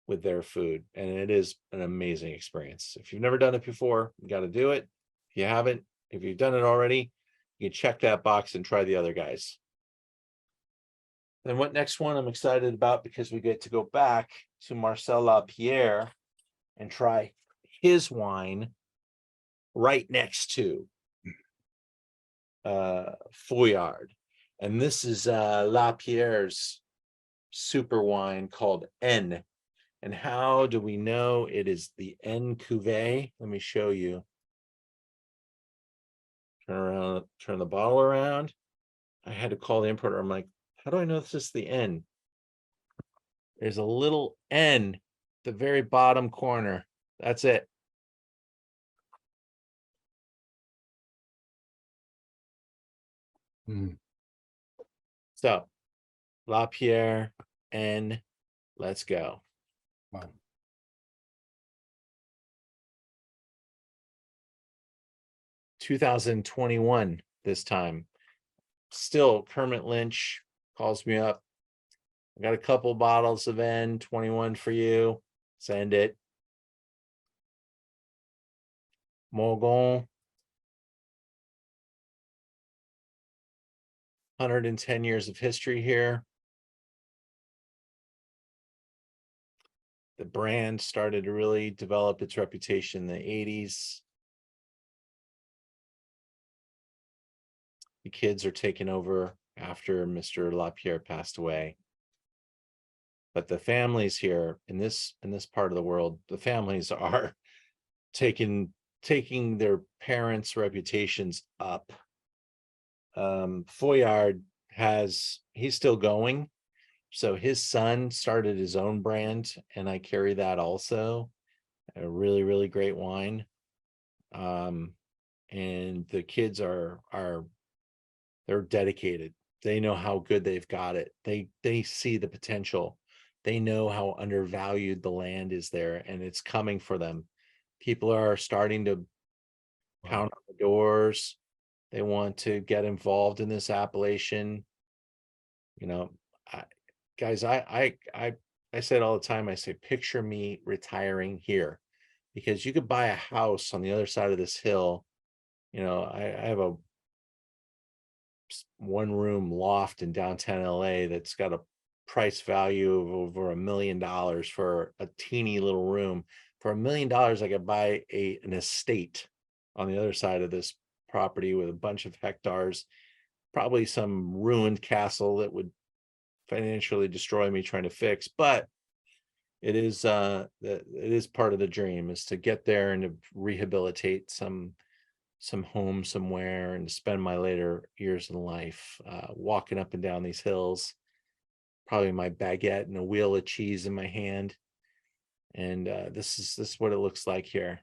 with their food, and it is an amazing experience. If you've never done it before, you got to do it. If you haven't, if you've done it already, you can check that box and try the other guys. Then what next one I'm excited about, because we get to go back to Marcel Lapierre and try his wine right next to Fouillard. And this is La Pierre's super wine called N. And how do we know it is the N cuvee? Let me show you. Turn around, turn the bottle around. I had to call the importer. I'm like, how do I know this is the N? There's a little N, the very bottom corner. That's it. Hmm. So, La Pierre N, let's go. Wow. 2021 this time. Still, Kermit Lynch calls me up. I got a couple bottles of N21 for you. Send it. Morgon. 110 years of history here. The brand started to really develop its reputation in the 80s. The kids are taking over after Mr. Lapierre passed away. But the families here in this part of the world, the families are taking their parents' reputations up. Fouillard he's still going. So his son started his own brand, and I carry that also. A really, really great wine. And the kids they're dedicated. They know how good they've got it. They see the potential. They know how undervalued the land is there, and it's coming for them. People are starting to pound on the doors. They want to get involved in this appellation. You know, guys, I say it all the time. I say, picture me retiring here, because you could buy a house on the other side of this hill. You know, I have a one room loft in downtown LA that's got a price value of over $1 million for a teeny little room. For $1 million, I could buy an estate on the other side of this property with a bunch of hectares, probably some ruined castle that would financially destroy me trying to fix, but it is part of the dream, is to get there and to rehabilitate some home somewhere and spend my later years in life walking up and down these hills, probably my baguette and a wheel of cheese in my hand. And this is what it looks like here.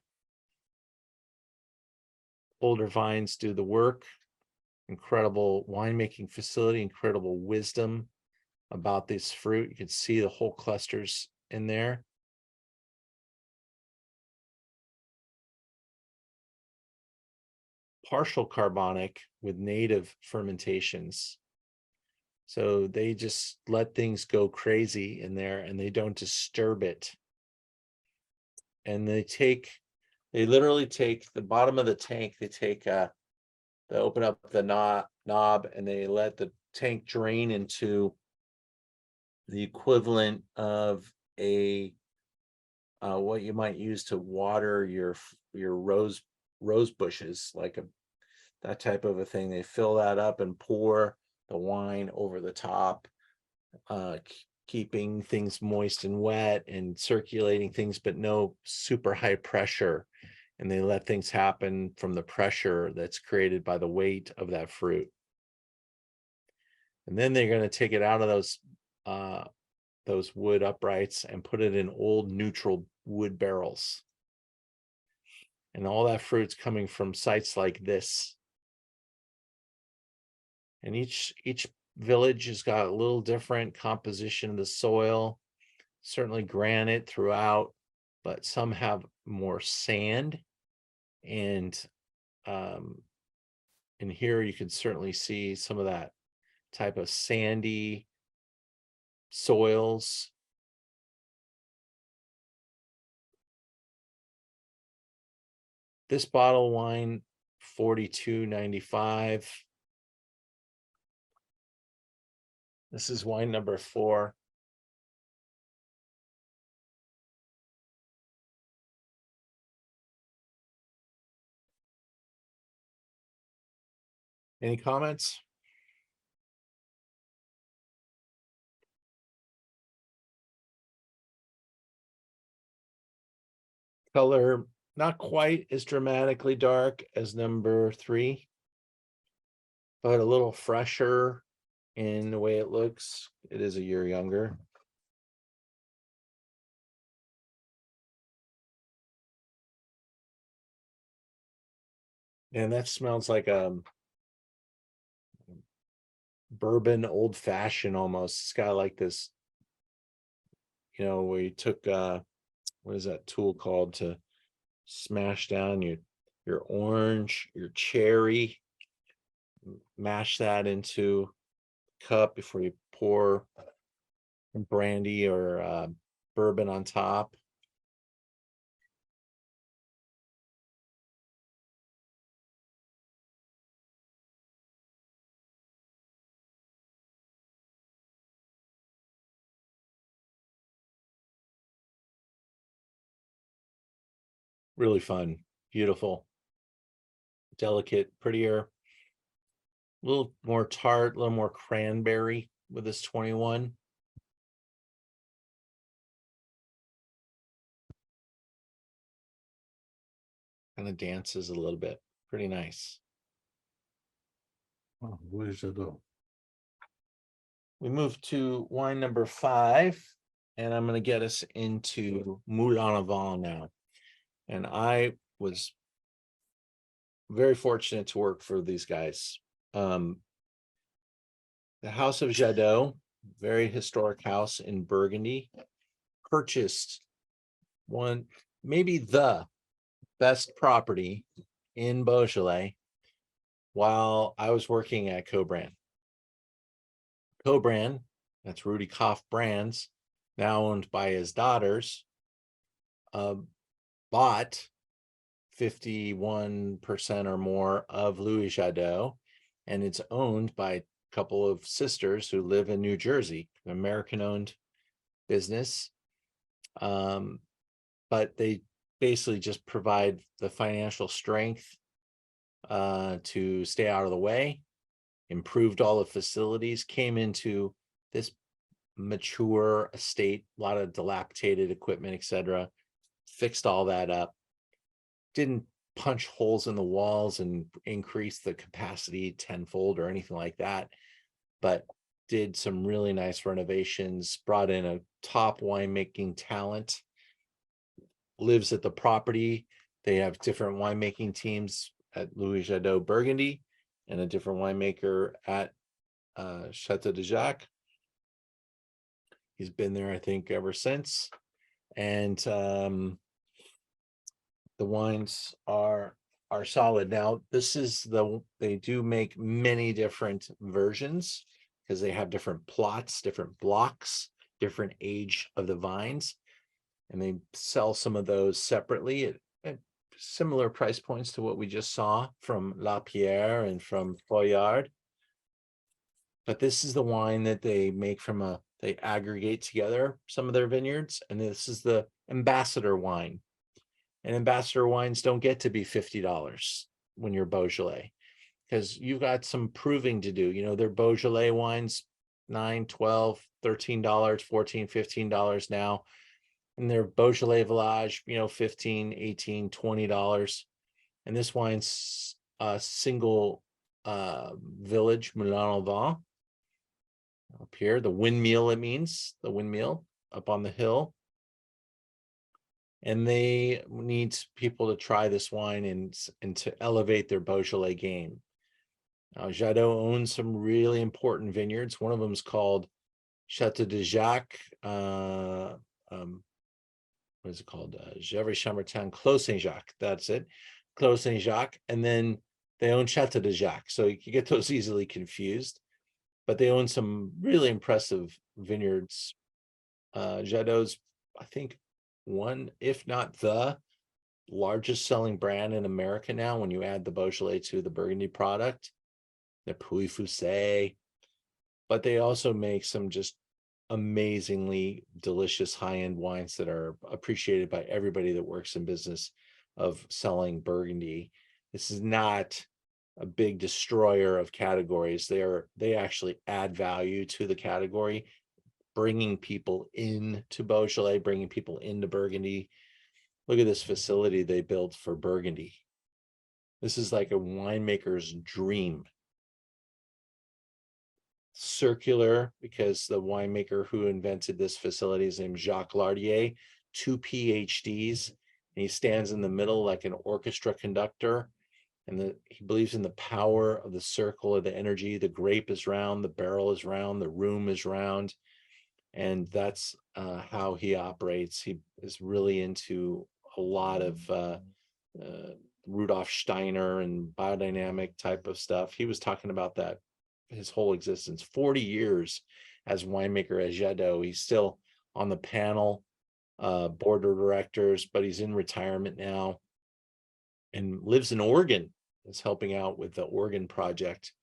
Older vines do the work. Incredible winemaking facility, incredible wisdom about this fruit. You can see the whole clusters in there. Partial carbonic with native fermentations. So they just let things go crazy in there and they don't disturb it. And they literally take the bottom of the tank, they open up the knob and they let the tank drain into the equivalent of a what you might use to water your rose bushes, like that type of a thing. They fill that up and pour the wine over the top, keeping things moist and wet and circulating things, but no super high pressure. And they let things happen from the pressure that's created by the weight of that fruit. And then they're going to take it out of those wood uprights and put it in old neutral wood barrels. And all that fruit's coming from sites like this. And each village has got a little different composition of the soil, certainly granite throughout, but some have more sand. And in here you can certainly see some of that type of sandy soils. This bottle of wine, $42.95. This is wine number 4. Any comments? Color not quite as dramatically dark as number 3, but a little fresher in the way it looks. It is a year younger. And that smells like a bourbon old fashioned almost. It's got like this, where you took what is that tool called to smash down your orange, your cherry, mash that into a cup before you pour brandy or bourbon on top. Really fun, beautiful, delicate, prettier, a little more tart, a little more cranberry with this 21. Kind of dances a little bit. Pretty nice. Oh, where's it go? We move to wine number 5, and I'm going to get us into Moulin Avant now. And I was very fortunate to work for these guys. The House of Jadot, very historic house in Burgundy, purchased one, maybe the best property in Beaujolais while I was working at Co-Brand. Co-Brand, that's Rudy Koff Brands, now owned by his daughters, bought 51% or more of Louis Jadot, and it's owned by a couple of sisters who live in New Jersey, an American-owned business. But they basically just provide the financial strength to stay out of the way, improved all the facilities, came into this mature estate, a lot of dilapidated equipment, etc., fixed all that up, didn't punch holes in the walls and increase the capacity tenfold or anything like that, but did some really nice renovations, brought in a top winemaking talent, lives at the property. They have different winemaking teams at Louis Jadot Burgundy and a different winemaker at Chateau de Jacques. He's been there, I think, ever since. And the wines are solid. Now, this is they do make many different versions because they have different plots, different blocks, different age of the vines. And they sell some of those separately at similar price points to what we just saw from La Pierre and from Foillard. But this is the wine that they make they aggregate together some of their vineyards, and this is the ambassador wine. And ambassador wines don't get to be $50 when you're Beaujolais, because you've got some proving to do. Their Beaujolais wines, $9, $12, $13, $14, $15 now. And their Beaujolais Village, $15, $18, $20. And this wine's a single village, Moulin Avant. Up here, the windmill, it means, the windmill up on the hill. And they need people to try this wine and to elevate their Beaujolais game. Jadot owns some really important vineyards. One of them is called Chateau de Jacques. What is it called? Gevrey Chambertin, Clos Saint-Jacques. That's it. Clos Saint-Jacques. And then they own Chateau de Jacques. So you can get those easily confused. But they own some really impressive vineyards. Jadot's, I think, one, if not the largest selling brand in America now when you add the Beaujolais to the Burgundy product, the Pouilly-Fuissé. But they also make some just amazingly delicious high-end wines that are appreciated by everybody that works in business of selling Burgundy. This is not a big destroyer of categories. They actually add value to the category, bringing people into Beaujolais, bringing people into Burgundy. Look at this facility they built for Burgundy. This is like a winemaker's dream. Circular, because the winemaker who invented this facility is named Jacques Lardier, 2 PhDs, and he stands in the middle like an orchestra conductor. And he believes in the power of the circle of the energy. The grape is round, the barrel is round, the room is round. And that's how he operates. He is really into a lot of Rudolf Steiner and biodynamic type of stuff. He was talking about that his whole existence, 40 years as winemaker at Jadot. He's still on the panel, board of directors, but he's in retirement now and lives in Oregon. Is helping out with the Oregon project.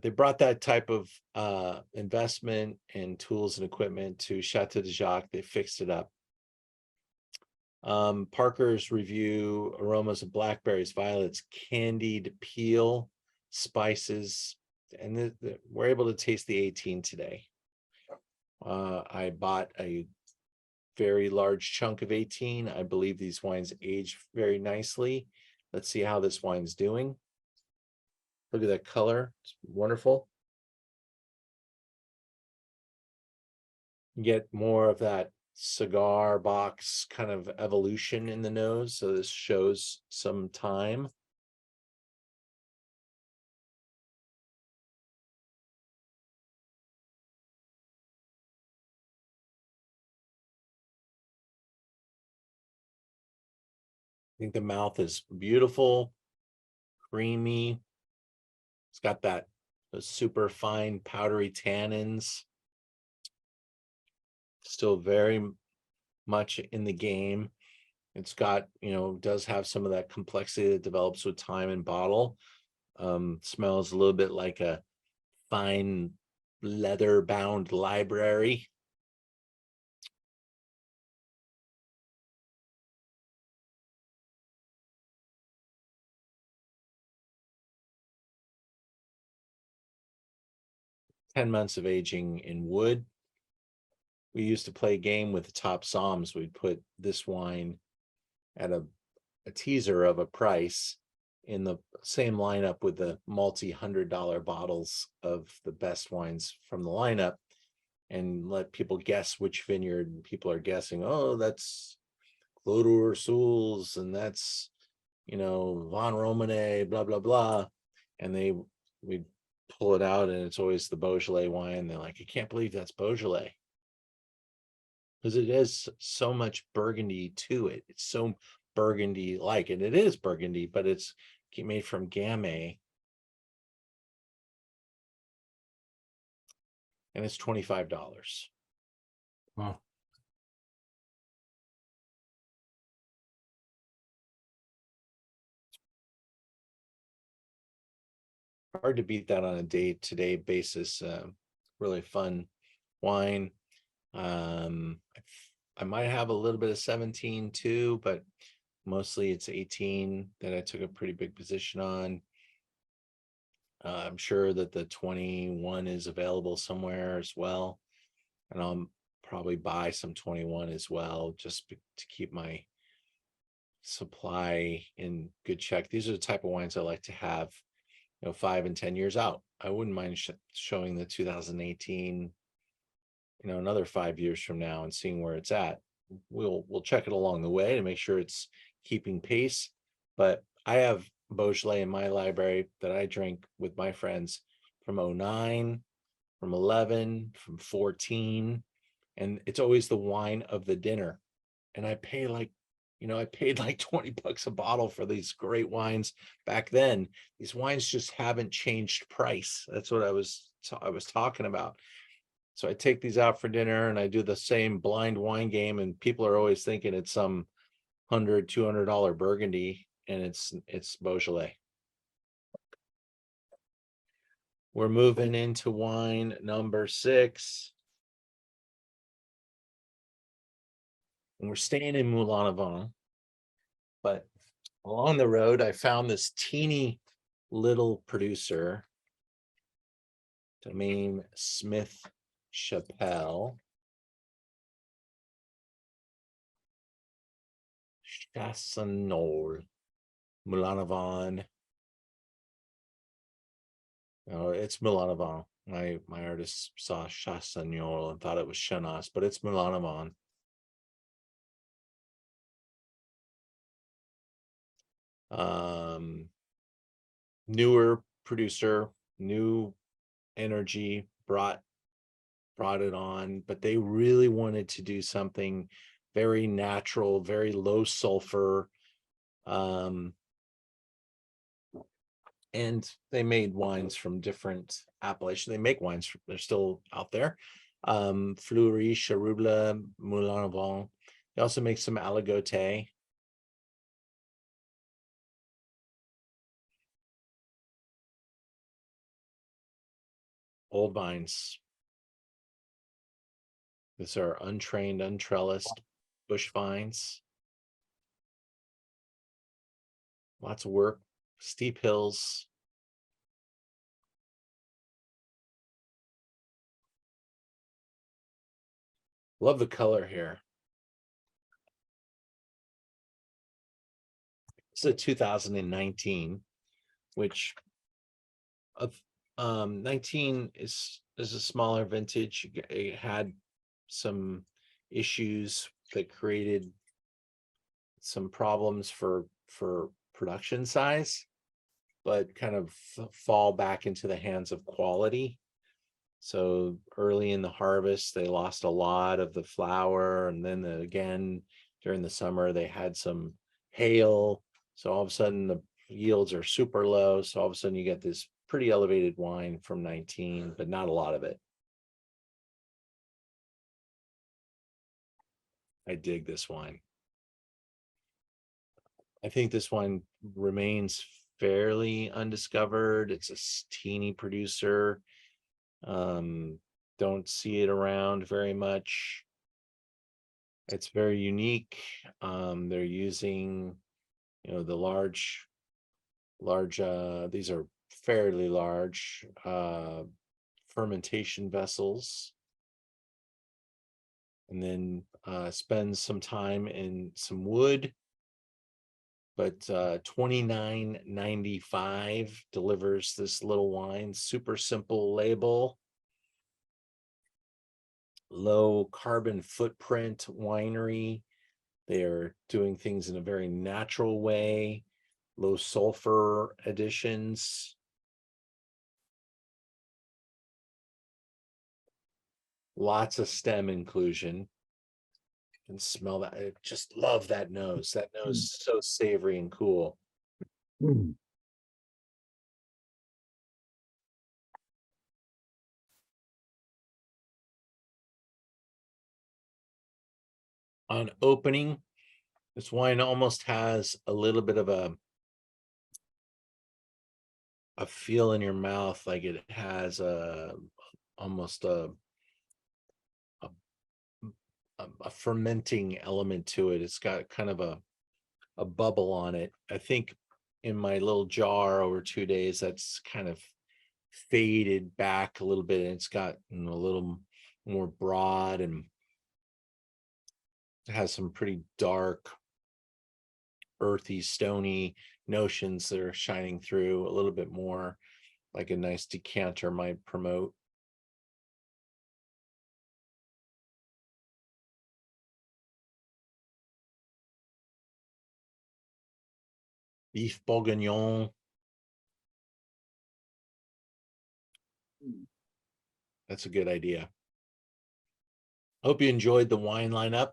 They brought that type of investment and tools and equipment to Chateau de Jacques. They fixed it up. Parker's review: aromas of blackberries, violets, candied peel, spices, and we're able to taste the 18 today. I bought a very large chunk of 18. I believe these wines age very nicely. Let's see how this wine's doing. Look at that color. It's wonderful. You get more of that cigar box kind of evolution in the nose. So this shows some time. I think the mouth is beautiful, creamy. It's got those super fine powdery tannins. Still very much in the game. It's got, does have some of that complexity that develops with time and bottle. Smells a little bit like a fine leather bound library. "10 months of aging in wood." We used to play a game with the top somms. We'd put this wine at a teaser of a price in the same lineup with the multi-$100 bottles of the best wines from the lineup, and let people guess which vineyard. And people are guessing, oh, that's Clos d'Ursouls, and that's Von Romane, blah blah blah, and we pull it out, and it's always the Beaujolais wine. They're like, I can't believe that's Beaujolais, because it has so much Burgundy to it. It's so Burgundy like, and it is Burgundy, but it's made from Gamay, and it's $25. Wow. Hard to beat that on a day-to-day basis. Really fun wine. I might have a little bit of 17 too, but mostly it's 18 that I took a pretty big position on. I'm sure that the 21 is available somewhere as well, and I'll probably buy some 21 as well, just to keep my supply in good check. These are the type of wines I like to have 5 and 10 years out. I wouldn't mind showing the 2018 another 5 years from now and seeing where it's at. We'll check it along the way to make sure it's keeping pace. But I have Beaujolais in my library that I drink with my friends from 09, from 11, from 14, and it's always the wine of the dinner. And I paid like $20 a bottle for these great wines back then. These wines just haven't changed price. That's what I was talking about. So I take these out for dinner, and I do the same blind wine game, and people are always thinking it's some $100-$200 Burgundy, and it's Beaujolais. We're moving into wine number 6. And we're staying in Moulin à Vent, but Along the road, I found this teeny little producer, Domaine Smith Chappelle. Chassenol, Mulanavon. No, it's Mulanavon. My artist saw Chassenol and thought it was Chenas, but it's Mulanavon. Newer producer, new energy, brought it on, but they really wanted to do something very natural, very low sulfur. And they made wines from different appellations. They make wines, they're still out there. Fleury, Charouble, Moulin à Vent. They also make some Aligoté. Old vines. These are untrained, untrellised bush vines. Lots of work, steep hills. Love the color here. It's a 2019, which of 19 is a smaller vintage. It had some issues that created some problems for production size, but kind of fall back into the hands of quality. So early in the harvest, they lost a lot of the flower, and then again during the summer they had some hail. So all of a sudden the yields are super low. So all of a sudden you get this pretty elevated wine from 19, but not a lot of it. I dig this wine. I think this wine remains fairly undiscovered. It's a teeny producer. Don't see it around very much. It's very unique. They're using, the large, these are fairly large fermentation vessels. And then spend some time in some wood. But $29.95 delivers this little wine. Super simple label. Low carbon footprint winery. They're doing things in a very natural way. Low sulfur additions. Lots of stem inclusion. Can smell that. I just love that nose. That nose is so savory and cool. On opening, this wine almost has a little bit of a feel in your mouth, like it has almost a fermenting element to it. It's got kind of a bubble on it. I think in my little jar over 2 days, that's kind of faded back a little bit, and it's got a little more broad, and it has some pretty dark, earthy, stony notions that are shining through a little bit more, like a nice decanter might promote. Beef bourguignon. That's a good idea. Hope you enjoyed the wine lineup.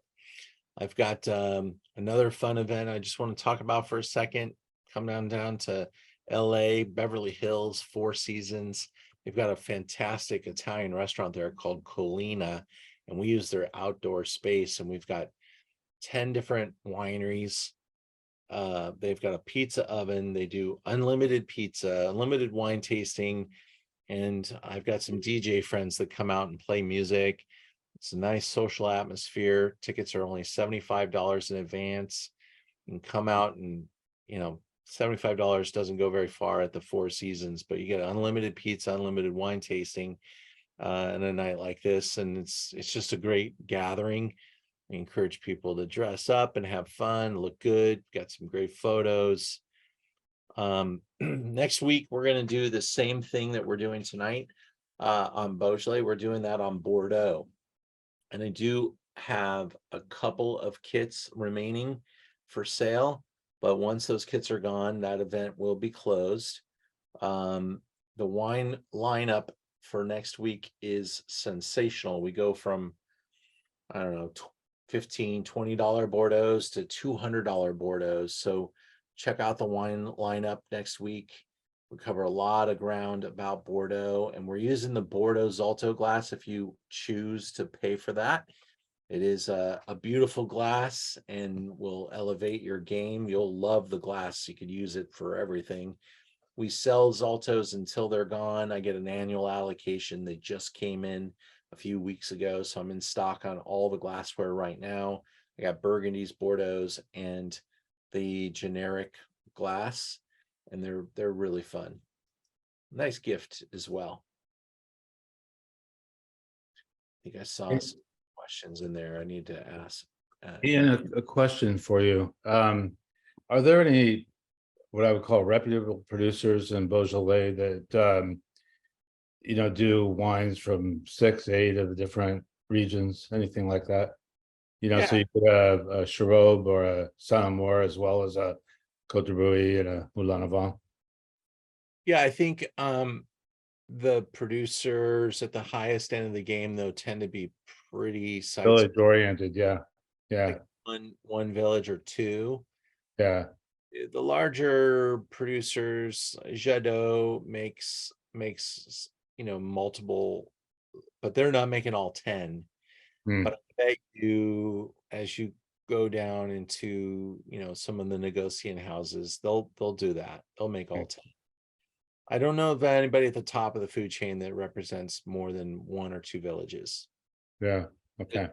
I've got another fun event I just want to talk about for a second. Come down to LA, Beverly Hills, Four Seasons. They've got a fantastic Italian restaurant there called Colina, and we use their outdoor space, and we've got 10 different wineries. They've got a pizza oven. They do unlimited pizza, unlimited wine tasting, and I've got some DJ friends that come out and play music. It's a nice social atmosphere. Tickets are only $75 in advance. You can come out and $75 doesn't go very far at the Four Seasons, but you get unlimited pizza, unlimited wine tasting, and a night like this, and it's just a great gathering. I encourage people to dress up and have fun, look good, got some great photos. Next week we're going to do the same thing that we're doing tonight on Beaujolais. We're doing that on Bordeaux, and I do have a couple of kits remaining for sale, but once those kits are gone, that event will be closed. The wine lineup for next week is sensational. We go from, I don't know, $15, $20 Bordeaux to $200 Bordeaux. So check out the wine lineup next week. We cover a lot of ground about Bordeaux, and we're using the Bordeaux Zalto glass if you choose to pay for that. It is a beautiful glass and will elevate your game. You'll love the glass. You could use it for everything. We sell Zaltos until they're gone. I get an annual allocation. They just came in a few weeks ago, so I'm in stock on all the glassware right now. I got Burgundies, Bordeaux's, and the generic glass, and they're really fun. Nice gift as well. I think I saw some questions in there I need to ask. Ian, a question for you. Are there any what I would call reputable producers in Beaujolais that do wines from 6, 8 of the different regions, anything like that? So you could have a Cherobe or a Saint-Amour as well as a Côte de Brouilly and a Moulin Avant. Yeah, I think the producers at the highest end of the game though tend to be pretty Village oriented, yeah. like one village or two. Yeah. The larger producers, Jadot makes multiple, but they're not making all 10. But I bet you, as you go down into some of the negotiant houses, they'll do that. They'll make all 10. I don't know of anybody at the top of the food chain that represents more than 1 or 2 villages. Yeah. Okay.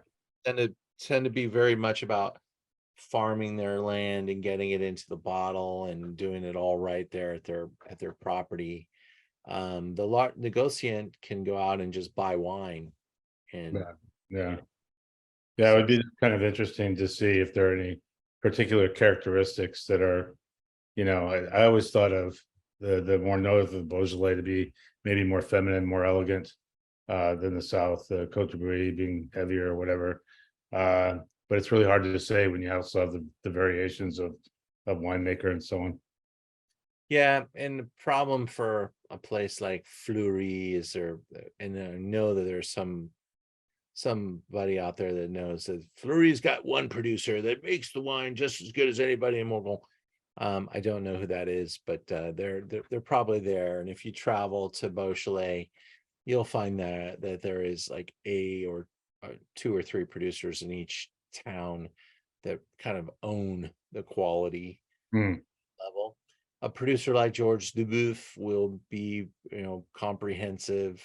Tend to be very much about farming their land and getting it into the bottle and doing it all right there at their property. The negociant can go out and just buy wine, and yeah, it would be kind of interesting to see if there are any particular characteristics that are, I always thought of the more north of Beaujolais to be maybe more feminine, more elegant than the south, the Côte de Brie being heavier or whatever. But it's really hard to say when you also have the variations of winemaker and so on. Yeah, and the problem for a place like Fleury is there, and I know that there's somebody out there that knows that Fleury's got one producer that makes the wine just as good as anybody in Morgon. I don't know who that is, but they're probably there. And if you travel to Beaujolais, you'll find that there is like or 2 or 3 producers in each town that kind of own the quality level. A producer like George Duboeuf will be, comprehensive,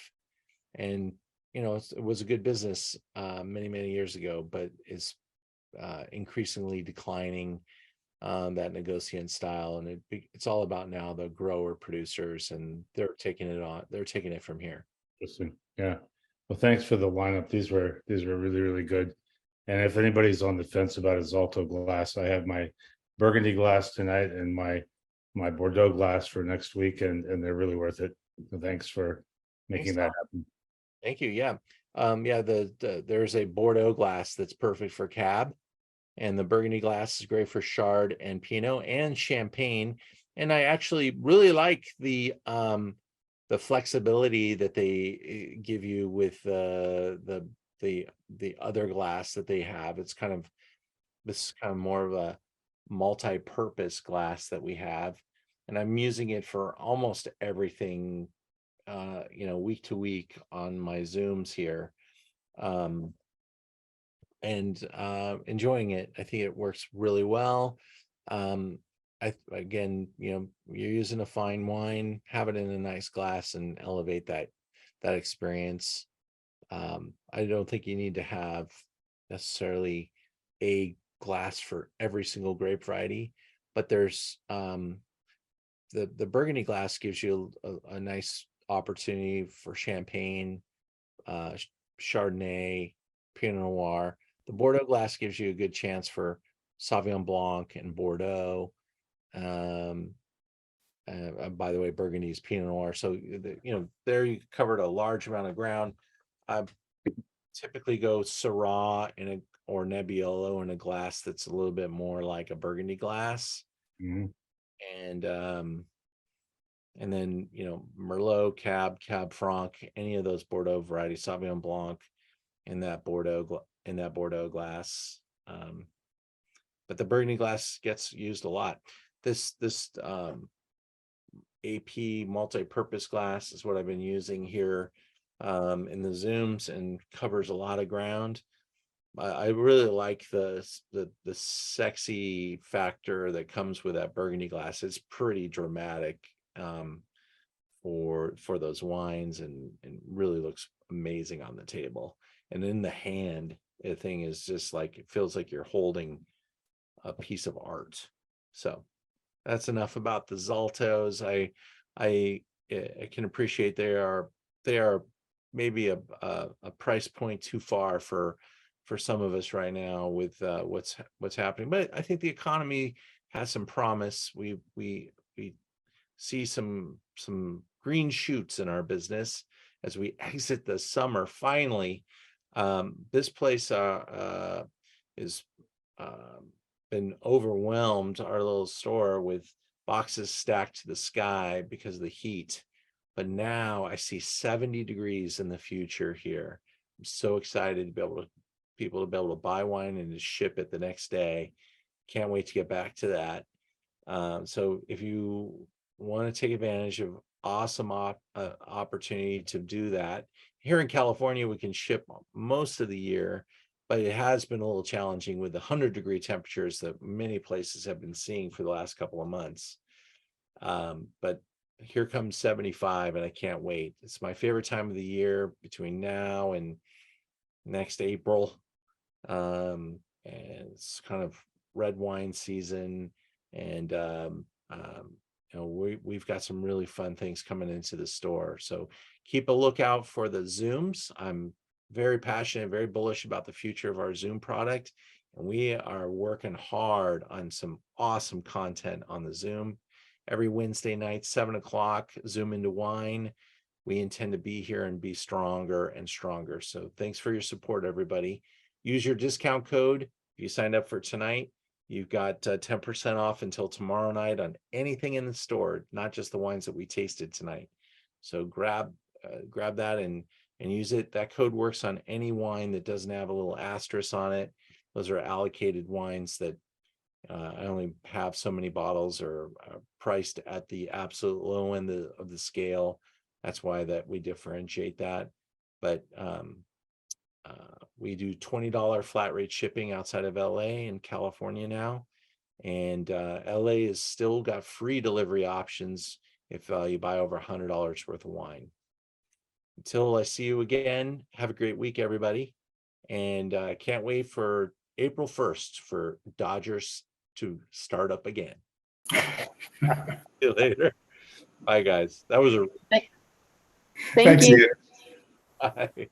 and it was a good business many years ago, but is increasingly declining that negociant style, and it's all about now the grower producers, and they're taking it from here. Interesting. Yeah. Well, thanks for the lineup. These were really good. And if anybody's on the fence about a Zalto glass, I have my Burgundy glass tonight and my Bordeaux glass for next week, and they're really worth it. So thanks for making that happen. Thank you. Yeah. There's a Bordeaux glass that's perfect for Cab, and the Burgundy glass is great for Chard and Pinot and Champagne. And I actually really like the flexibility that they give you with the other glass that they have. It's kind of more of a multi-purpose glass that we have, and I'm using it for almost everything week to week on my Zooms here, and enjoying it. I think it works really well. Again, you're using a fine wine, have it in a nice glass and elevate that experience. I don't think you need to have necessarily a glass for every single grape variety. but there's the Burgundy glass gives you a nice opportunity for Champagne, Chardonnay, Pinot Noir. The Bordeaux glass gives you a good chance for Sauvignon Blanc and Bordeaux. By the way, Burgundy is Pinot Noir. So, there you covered a large amount of ground. I typically go Syrah or Nebbiolo in a glass that's a little bit more like a Burgundy glass. Mhm. And then, Merlot, Cab Franc, any of those Bordeaux varieties, Sauvignon Blanc in that Bordeaux glass. But the Burgundy glass gets used a lot. This AP multi-purpose glass is what I've been using here in the Zooms, and covers a lot of ground. I really like the sexy factor that comes with that Burgundy glass. It's pretty dramatic for those wines, and really looks amazing on the table. And in the hand, the thing is just like, it feels like you're holding a piece of art. So that's enough about the Zaltos. I can appreciate they are maybe a price point too far for some of us right now with what's happening. But I think the economy has some promise. We see some green shoots in our business as we exit the summer finally. This place is been overwhelmed, our little store, with boxes stacked to the sky because of the heat. But now I see 70 degrees in the future here. I'm so excited to be able to buy wine and to ship it the next day. Can't wait to get back to that. So if you want to take advantage of awesome opportunity to do that, here in California, we can ship most of the year, but it has been a little challenging with the 100-degree temperatures that many places have been seeing for the last couple of months. But here comes 75, and I can't wait. It's my favorite time of the year between now and next April. And it's kind of red wine season, and we've got some really fun things coming into the store. So keep a lookout for the Zooms. I'm very passionate, very bullish about the future of our Zoom product, and we are working hard on some awesome content on the Zoom. Every Wednesday night, 7:00, Zoom into Wine. We intend to be here and be stronger and stronger. So thanks for your support, everybody. Use your discount code. If you signed up for tonight, you've got 10% off until tomorrow night on anything in the store, not just the wines that we tasted tonight. So grab that and use it. That code works on any wine that doesn't have a little asterisk on it. Those are allocated wines that I only have so many bottles, or priced at the absolute low end of the scale. That's why that we differentiate that. But we do $20 flat rate shipping outside of LA and California now. And LA has still got free delivery options if you buy over $100 worth of wine. Until I see you again, have a great week, everybody. And I can't wait for April 1st for Dodgers to start up again. See you later. Bye, guys. That was a Thank you. you. bye.